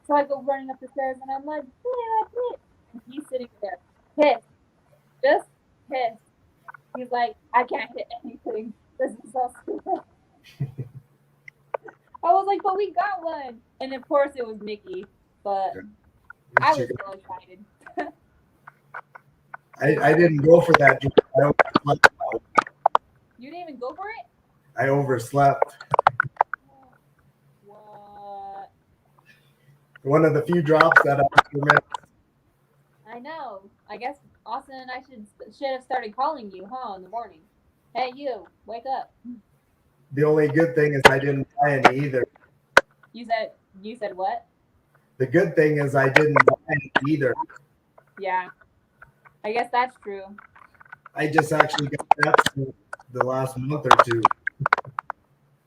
So I go running up the stairs, and I'm like, yeah, and he's sitting there pissed, just pissed. He's like, I can't hit anything. This is so stupid. I was like, but we got one. And of course it was Mickey, but I was so excited. I didn't go for that drop. I overslept. You didn't even go for it? I overslept. What? One of the few drops that I remember. I know. I guess Austin and I should have started calling you, huh, in the morning. Hey, you, wake up. The only good thing is I didn't buy any either. You said what? The good thing is I didn't buy any either. Yeah, I guess that's true. I just actually got that the last month or two.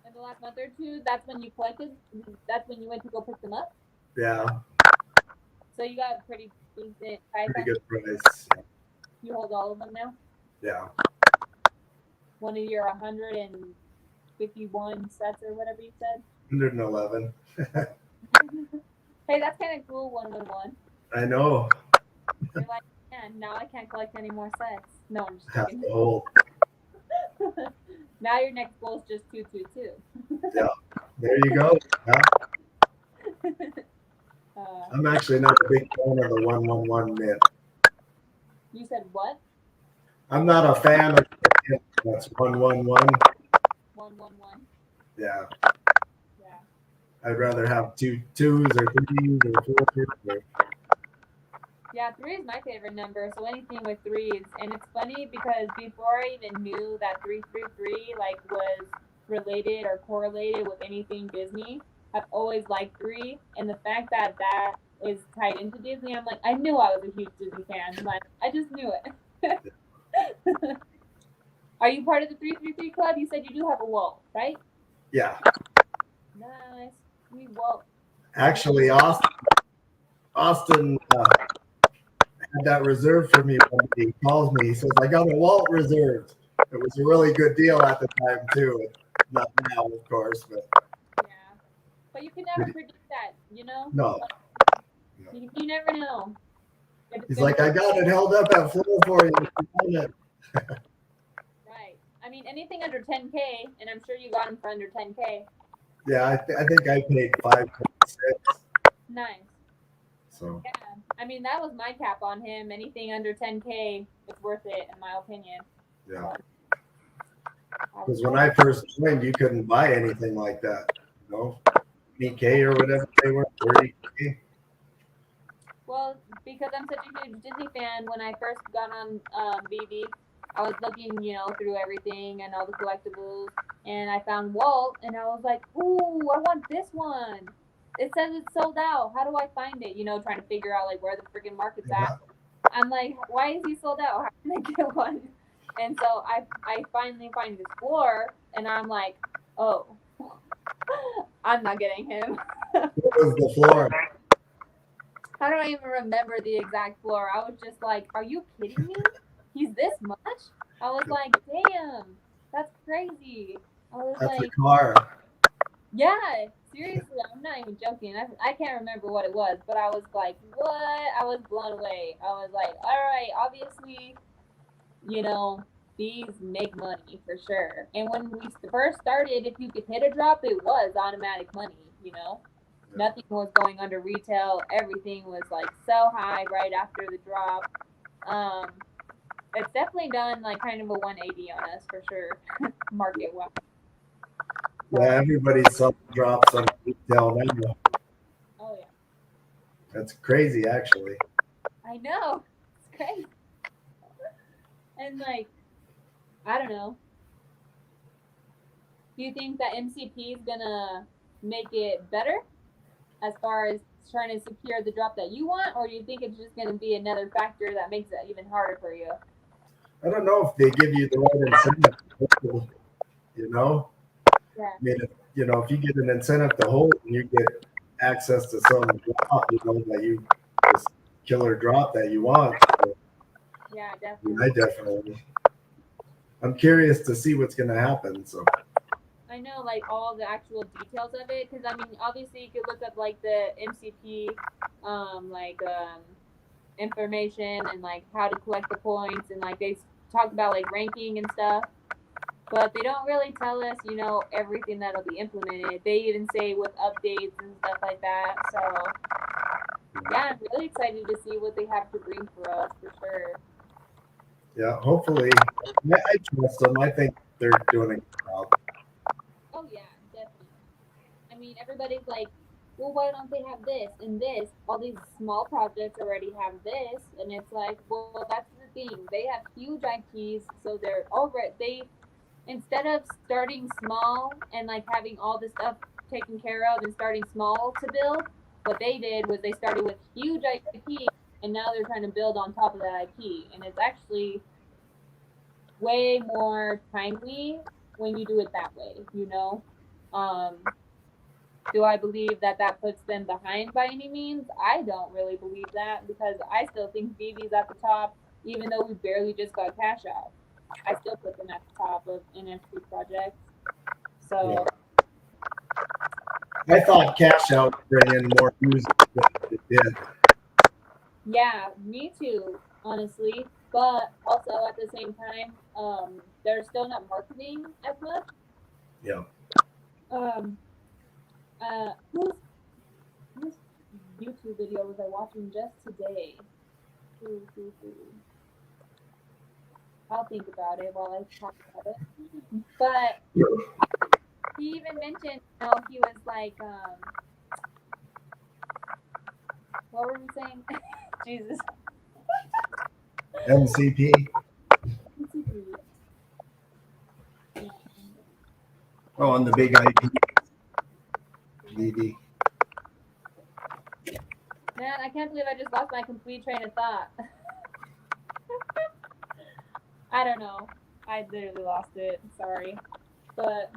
In the last month or two, that's when you collected. That's when you went to go pick them up. Yeah, So you got a pretty decent price pretty on. good price. You hold all of them now. Yeah, One of your 151 sets or whatever you said. 111. Hey, that's kind of cool. 111. I know. You're like, man, now I can't collect any more sets. No, I'm just Have joking. to hold. Now your next goal is just 222. Yeah, there you go. Yeah. I'm actually not a big fan of the 111 mint. You said what? I'm not a fan of that's 111. 111. Yeah, Yeah. I'd rather have two twos or threes or fours. Yeah, three is my favorite number. So anything with threes, and it's funny because before I even knew that 333 like was related or correlated with anything Disney, I've always liked three, and the fact that that is tied into Disney, I'm like, I knew I was a huge Disney fan. Like, I just knew it. Are you part of the 333 club? You said you do have a wall, right? Yeah, Nice. We wall. actually, Austin had that reserved for me when he calls me. He says, I got a Walt reserved. It was a really good deal at the time, too. Not now, of course, but Yeah. But you can never predict that, you know? no. You never know. He's like, I got it held up at floor for you. Right. I mean, anything under 10K, and I'm sure you got them for under 10K. Yeah, I think I paid 5.6. Nice. So Yeah. I mean, that was my cap on him. Anything under 10K, it's worth it, in my opinion. yeah, So, because when I first joined, you couldn't buy anything like that. You know, 20K or whatever they were, 30K. well, because I'm such a huge Disney fan, when I first got on VV, I was looking, through everything and all the collectibles, and I found Walt, and I was like, ooh, I want this one. It says it's sold out. How do I find it? Trying to figure out like where the freaking market's Yeah. at. I'm like, why is he sold out? How can I get one? And so I finally find this floor, and I'm like, oh, I'm not getting him. What was the floor? I don't even remember the exact floor. I was just like, are you kidding me? He's this much? I was like, damn, that's crazy. I was That's a like, car. yeah, seriously, I'm not even joking. I can't remember what it was, but I was like, what? I was blown away. I was like, all right, obviously, these make money for sure. And when we first started, if you could hit a drop, it was automatic money. Nothing was going under retail. Everything was like so high right after the drop. Um, it's definitely done like kind of a 180 on us for sure, market wise. Yeah, everybody's selling drops on retail now. Oh yeah, That's crazy, actually. I know. It's crazy. And like, I don't know. Do you think that MCP is gonna make it better as far as trying to secure the drop that you want, or do you think it's just gonna be another factor that makes it even harder for you? I don't know if they give you the right incentive. You know, Yeah. I mean, if you get an incentive to hold and you get access to some drop, that you this killer drop that you want. So, Yeah, I definitely. definitely. I'm curious to see what's going to happen. So I know like all the actual details of it because I mean obviously you could look up like the MCP information and like how to collect the points and like they talk about like ranking and stuff, but they don't really tell us everything that'll be implemented. They even say with updates and stuff like that. So yeah, I'm really excited to see what they have to bring for us for sure. yeah, hopefully, I trust them. I think they're doing a good job. Oh yeah, definitely. I mean everybody's like well, why don't they have this and this? All these small projects already have this, and it's like, well, that's the thing. They have huge IPs, so they're over. They instead of starting small and like having all this stuff taken care of and starting small to build, what they did was they started with huge IP, and now they're trying to build on top of that IP, and it's actually way more timely when you do it that way. Do I believe that that puts them behind by any means? I don't really believe that because I still think Vivi's at the top, even though we barely just got cash out. I still put them at the top of NFT projects. Yeah. So I thought Cash Out would bring in more users than it did. yeah, me too, honestly. But also at the same time, they're still not marketing as much. Yeah. Um, whose YouTube video was I watching just today? Who? I'll think about it while I talk about it. But he even mentioned, he was like, what were we saying? Jesus. MCP. Oh, on the big IP. DD. Man, I can't believe I just lost my complete train of thought. I don't know. I literally lost it. Sorry. But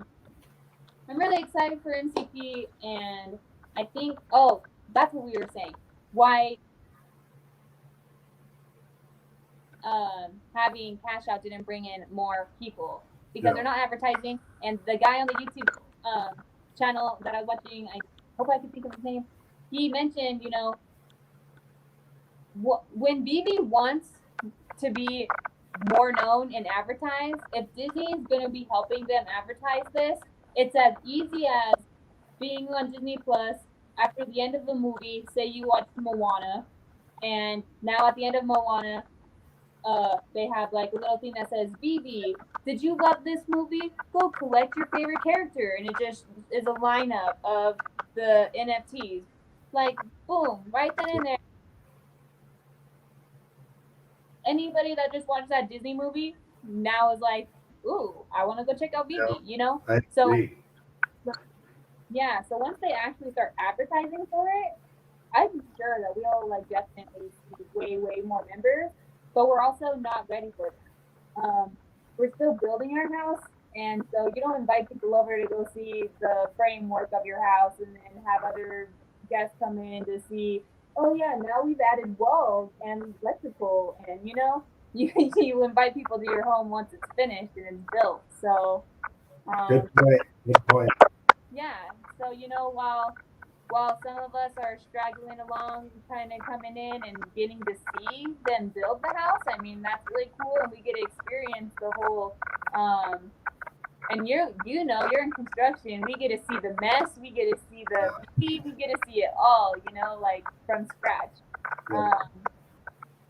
I'm really excited for MCP, and I think, oh, that's what we were saying. Why having Cash Out didn't bring in more people because they're Yeah. not advertising. And the guy on the YouTube channel that I was watching, I hope I can think of his name. He mentioned, when BB wants to be more known and advertised, if Disney is going to be helping them advertise this, it's as easy as being on Disney Plus after the end of the movie. Say you watched Moana, and now at the end of Moana, they have like a little thing that says BB. Did you love this movie? Go collect your favorite character, and it just is a lineup of the NFTs. Like boom, right then and there. Anybody that just watched that Disney movie now is like, ooh, I want to go check out Yeah. BB. I So agree. yeah, so once they actually start advertising for it, I'm sure that we'll like definitely see way more members, but we're also not ready for that. We're still building our house, and so you don't invite people over to go see the framework of your house and have other guests come in to see. Oh yeah, now we've added walls and electrical, and you invite people to your home once it's finished and it's built. So Good um, point. Good point. yeah, so while some of us are straggling along, kind of coming in and getting to see them build the house, I mean that's really cool, and we get to experience the whole. And you're in construction. We get to see the mess. We get to see the beauty. We get to see it all. Like from scratch. Yeah. Um,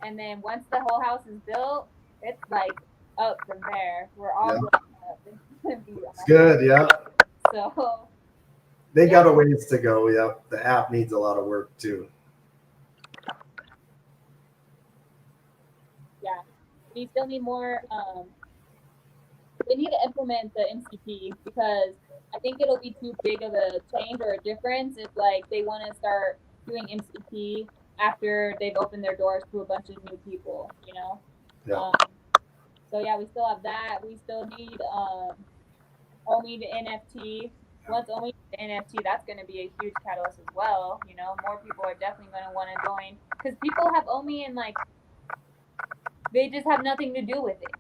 and then once the whole house is built, it's like up from there. We're all Yeah. going up. It's gonna be It's awesome. good. Yeah. So They yeah, got a ways to go. Yeah. The app needs a lot of work too. yeah. We still need more. They need to implement the MCP because I think it'll be too big of a change or a difference if like they want to start doing MCP after they've opened their doors to a bunch of new people. Yeah. Um, so yeah, we still have that. We still need only the NFT. Once only the NFT, that's going to be a huge catalyst as well. More people are definitely going to want to join because people have only and like they just have nothing to do with it.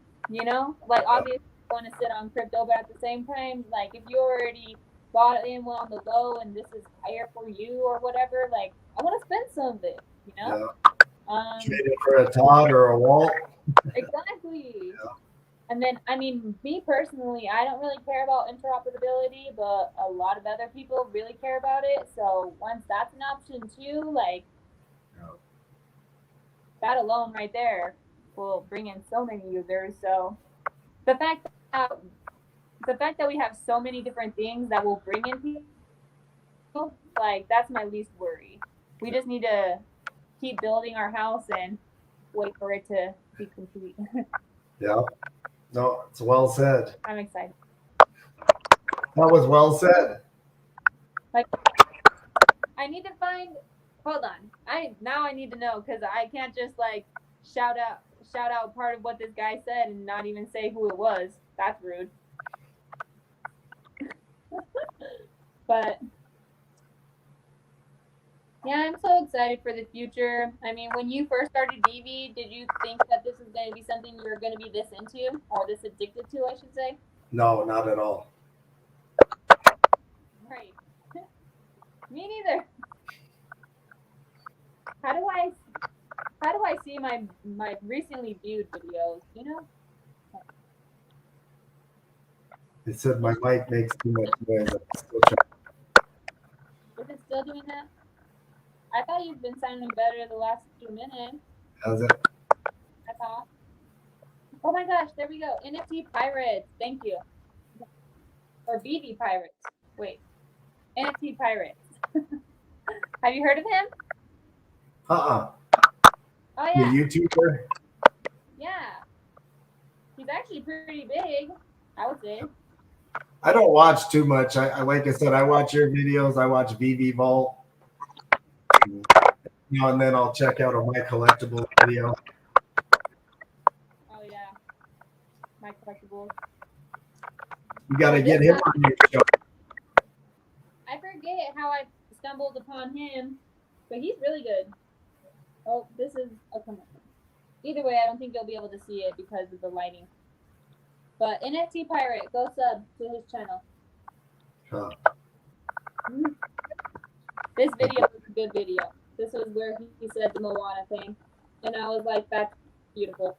Like obviously you want to sit on crypto, but at the same time, like if you already bought in on the low and this is higher for you or whatever, like I want to spend some of it. Yeah. Um, Trade it for a Todd or a Walt. exactly. And then, I mean, me personally, I don't really care about interoperability, but a lot of other people really care about it. So once that's an option too, like Yeah. that alone right there will bring in so many users. So the fact that the fact that we have so many different things that will bring in people Like, that's my least worry. We just need to keep building our house and wait for it to be complete. Yeah. No, it's well said. I'm excited. That was well said. Like, I need to find. Hold on. I need to know because I can't just like shout out shout out part of what this guy said and not even say who it was. That's rude. But yeah, I'm so excited for the future. I mean, when you first started DV, did you think that this was going to be something you were going to be this into or this addicted to, I should say? No, not at all. Right. Me neither. How do I how do I see my recently viewed videos, you know? They said my mic makes too much noise. Is it still doing that? I thought you've been sounding better the last few minutes. How's it? I thought. Oh my gosh, there we go. NFT Pirates. Thank you. Or BD Pirates. Wait. NFT Pirates. Have you heard of him? Uh-uh. Oh The yeah. YouTuber? Yeah. He's actually pretty big, I would say. I don't watch too much. I like I said, I watch your videos. I watch Veve Whale. Now and then I'll check out a my collectible video. Oh yeah. My collectibles. You got to get him on your show. I forget how I stumbled upon him, but he's really good. Oh, this is a commercial. Either way, I don't think you'll be able to see it because of the lighting. But NFT Pirate, go sub to his channel. Huh. This video was a good video. This was where he said the Moana thing, and I was like, "That's beautiful."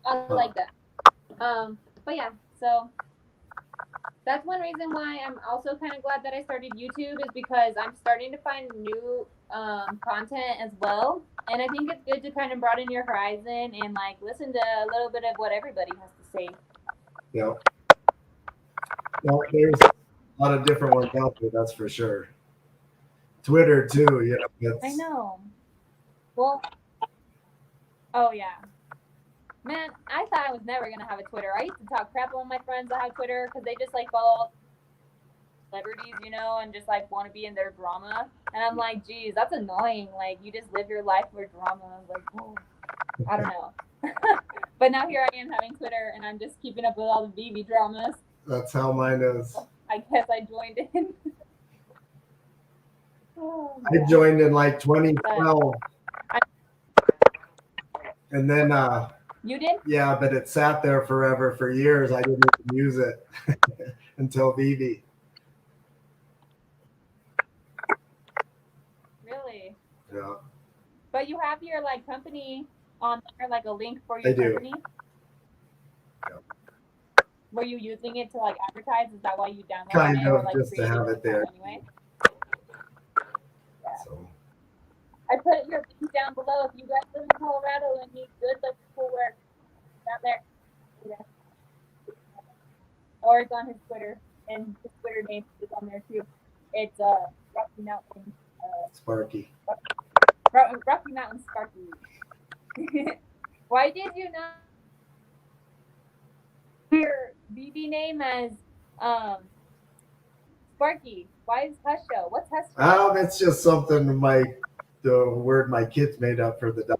I like that. But yeah, so that's one reason why I'm also kind of glad that I started YouTube is because I'm starting to find new content as well, and I think it's good to kind of broaden your horizon and like listen to a little bit of what everybody has to say. Yeah. Well, there's a lot of different ones out there, that's for sure. Twitter too, you know. I know. Well, oh yeah. Man, I thought I was never gonna have a Twitter. I used to talk crap on my friends that have Twitter because they just like follow celebrities, you know, and just like want to be in their drama. And I'm like, geez, that's annoying. Like you just live your life for drama. I was like, oh, I don't know. But now here I am having Twitter, and I'm just keeping up with all the BB dramas. That's how mine is. I guess I joined in. I joined in like 2012. And then you did? Yeah, but it sat there forever for years. I didn't even use it until Veve. Really? Yeah. But you have your like company on there, like a link for your company? Yeah. Were you using it to like advertise? Is that why you downloaded kind it? of Or, like, just to have it there. Anyway? Yeah. So. I put your link down below if you guys live in Colorado and need good electrical work. Down there. Yeah. Or it's on his Twitter, and his Twitter name is on there too. It's Rocky Mountain Sparky. Rocky Mountain Sparky. Why did you not your BB name as Sparky? Why is Hush Show? What's Hush Show? It's just something the word my kids made up for the dog.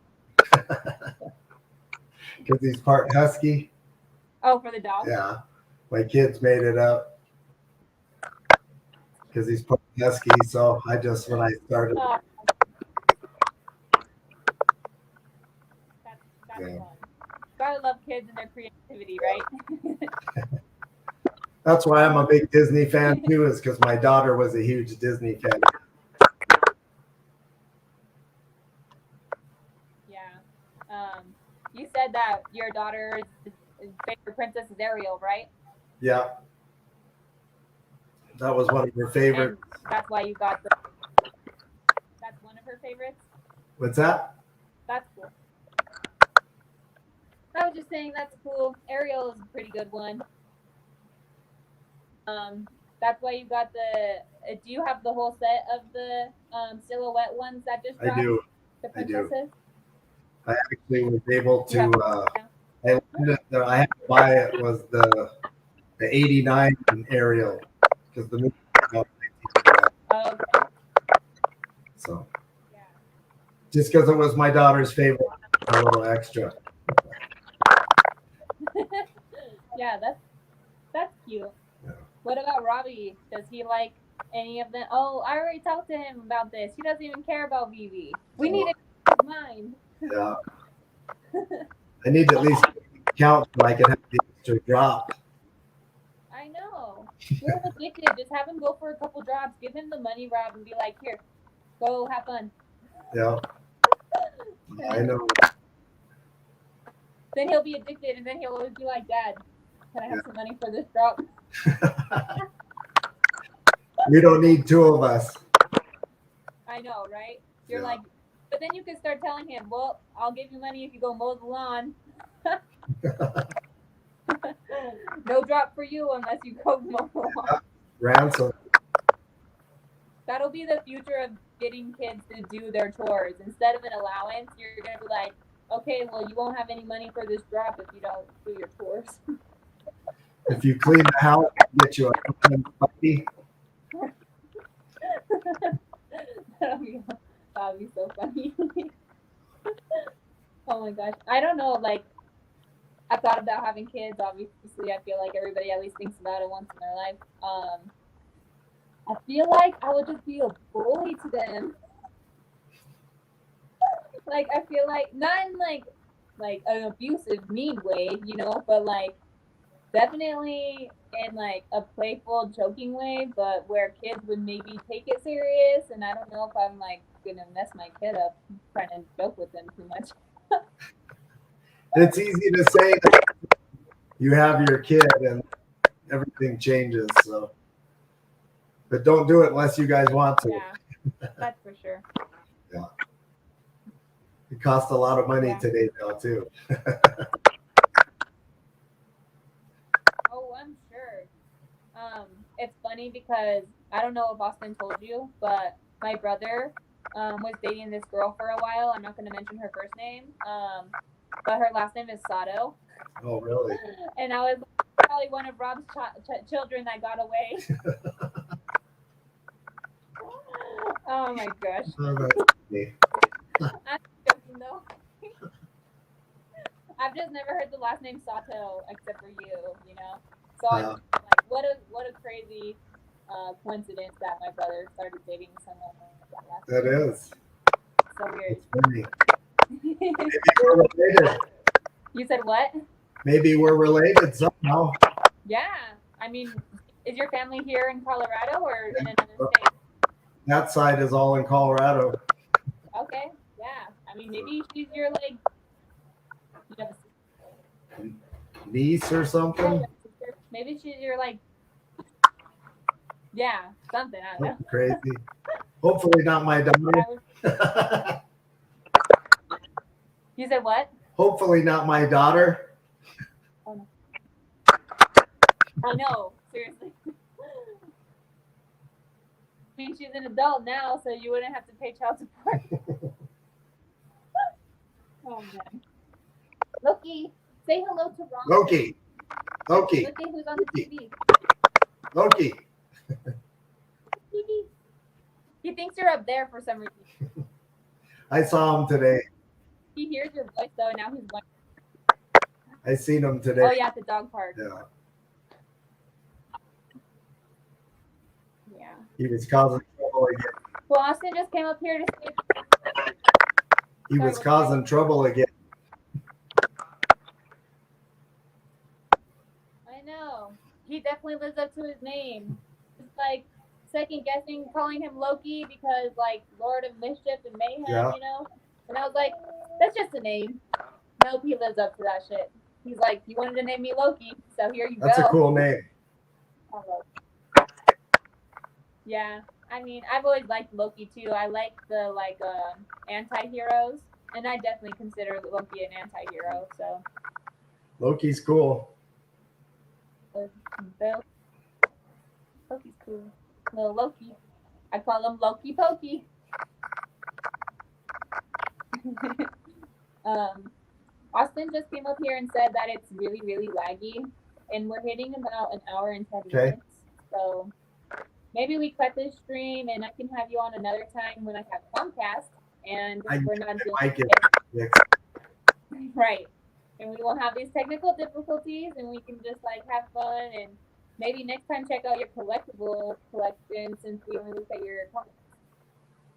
Because he's part husky. Oh, for the dog? Yeah. My kids made it up. Because he's part husky, so I just when I started. That's fun. Gotta love kids and their creativity, right? That's why I'm a big Disney fan too, is because my daughter was a huge Disney fan. Yeah. You said that your daughter's favorite princess is Ariel, right? Yeah. That was one of her favorites. And that's why you got the. That's one of her favorites. What's that? That's cool. I was just saying that's cool. Ariel is a pretty good one. That's why you got Do you have the whole set of the silhouette ones that just I dropped? do. The I do. princesses? I actually was able You have to. now? I had to buy it was the '89 Ariel because the movie came out in 1989. Oh, okay. So Yeah. just because it was my daughter's favorite, a little extra. Yeah, that's cute. Yeah. What about Robbie? Does he like any of them? Oh, I already talked to him about this. He doesn't even care about VV. We need to his mind. Yeah. I need to at least count so I can have the extra drop. I know. You're addicted. Just have him go for a couple drops. Give him the money, Rob, and be like, here, go have fun. Yeah. I know. Then he'll be addicted, and then he'll always be like, Dad, can I have some money for this drop? We don't need two of us. I know, right? You're Yeah. like, but then you can start telling him, well, I'll give you money if you go mow the lawn. No drop for you unless you go mow the lawn. Ransom. That'll be the future of getting kids to do their chores. Instead of an allowance, you're going to be like, okay, well, you won't have any money for this drop if you don't do your chores. If you clean the house, I'll get you a puppy. That'll be so funny. Oh my gosh. I don't know, like, I thought about having kids. Obviously, I feel like everybody at least thinks about it once in their life. I feel like I would just be a bully to them. Like I feel like not in like an abusive, mean way, you know, but like definitely in like a playful, joking way, but where kids would maybe take it serious. And I don't know if I'm like gonna mess my kid up trying to joke with them too much. It's easy to say that you have your kid and everything changes. So, but don't do it unless you guys want to. Yeah, that's for sure. Yeah. It costs a lot of money Yeah. today, though, too. Oh, I'm sure. It's funny because I don't know if Austin told you, but my brother was dating this girl for a while. I'm not going to mention her first name, but her last name is Soto. Oh, really? And I was probably one of Rob's children that got away. Oh my gosh. Oh, that's funny. I'm joking though. I've just never heard the last name Sato except for you know. So I'm like, what a crazy coincidence that my brother started dating someone like that. That is. So weird. It's funny. Maybe we're related. You said what? Maybe we're related somehow. Yeah. I mean, is your family here in Colorado or in another state? That side is all in Colorado. Okay. Yeah. I mean, maybe she's your like, you have a Niece or something. sister. Maybe she's your like, yeah, something. I don't know. Something crazy. Hopefully not my daughter. You said what? Hopefully not my daughter. Oh, no. I know, seriously. I mean, she's an adult now, so you wouldn't have to pay child support. Oh man. Loki, say hello to Ron. Loki. Loki. Look at who's on the TV. Loki. He thinks you're up there for some reason. I saw him today. He hears your voice though, and now he's like, I seen him today. oh yeah, at the dog park. Yeah. Yeah. He was causing trouble again. Well, Austin just came up here to say. He was causing trouble again. I know. He definitely lives up to his name. It's like second guessing calling him Loki because like Lord of Mischief and Mayhem, Yeah. you know? And I was like, that's just a name. Nope, he lives up to that shit. He's like, you wanted to name me Loki, so here you That's go. a cool name. Yeah. I mean, I've always liked Loki too. I like the like anti-heroes, and I definitely consider Loki an anti-hero, so Loki's cool. Loki's cool. Little Loki. I call him Loki Pokey. um, Austin just came up here and said that it's really, really laggy, and we're hitting about an hour and 10 Okay. minutes. So maybe we cut this stream, and I can have you on another time when I have Comcast, and I we're not doing might get it fixed. right. And we won't have these technical difficulties, and we can just like have fun, and maybe next time check out your collectible collection since we only look at your comics.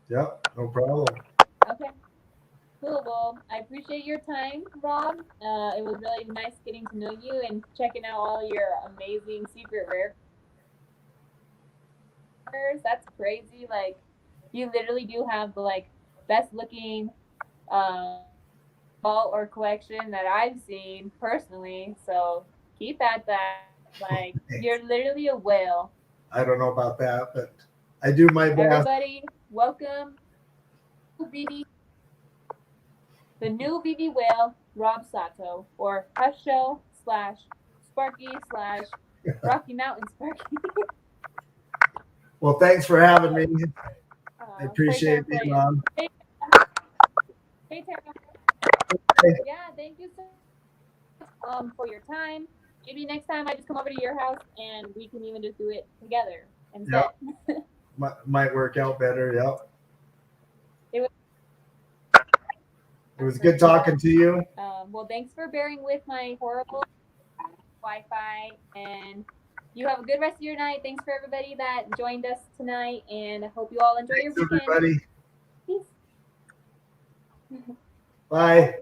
Yep, no problem. Okay. Cool. Well, I appreciate your time, Rob. It was really nice getting to know you and checking out all your amazing secret rares. That's crazy. Like, you literally do have the like best looking vault or collection that I've seen personally. So keep at that. Like, Thanks. you're literally a whale. I don't know about that, but I do my best. Everybody, welcome to VV, the new VV Whale, Rob Soto, or Hush Show slash Sparky slash Rocky Mountain Sparky. Well, thanks for having me. I Play Tara appreciate being Play. on. Hey, hey Tara. Yeah, thank you so much for your time. Maybe next time I just come over to your house and we can even just do it together instead. Yep, might work out better. Yep. It was It was good talking to you. well, thanks for bearing with my horrible Wi-Fi, and you have a good rest of your night. Thanks for everybody that joined us tonight, and I hope you all enjoy your Thanks, weekend. everybody. Peace. Bye.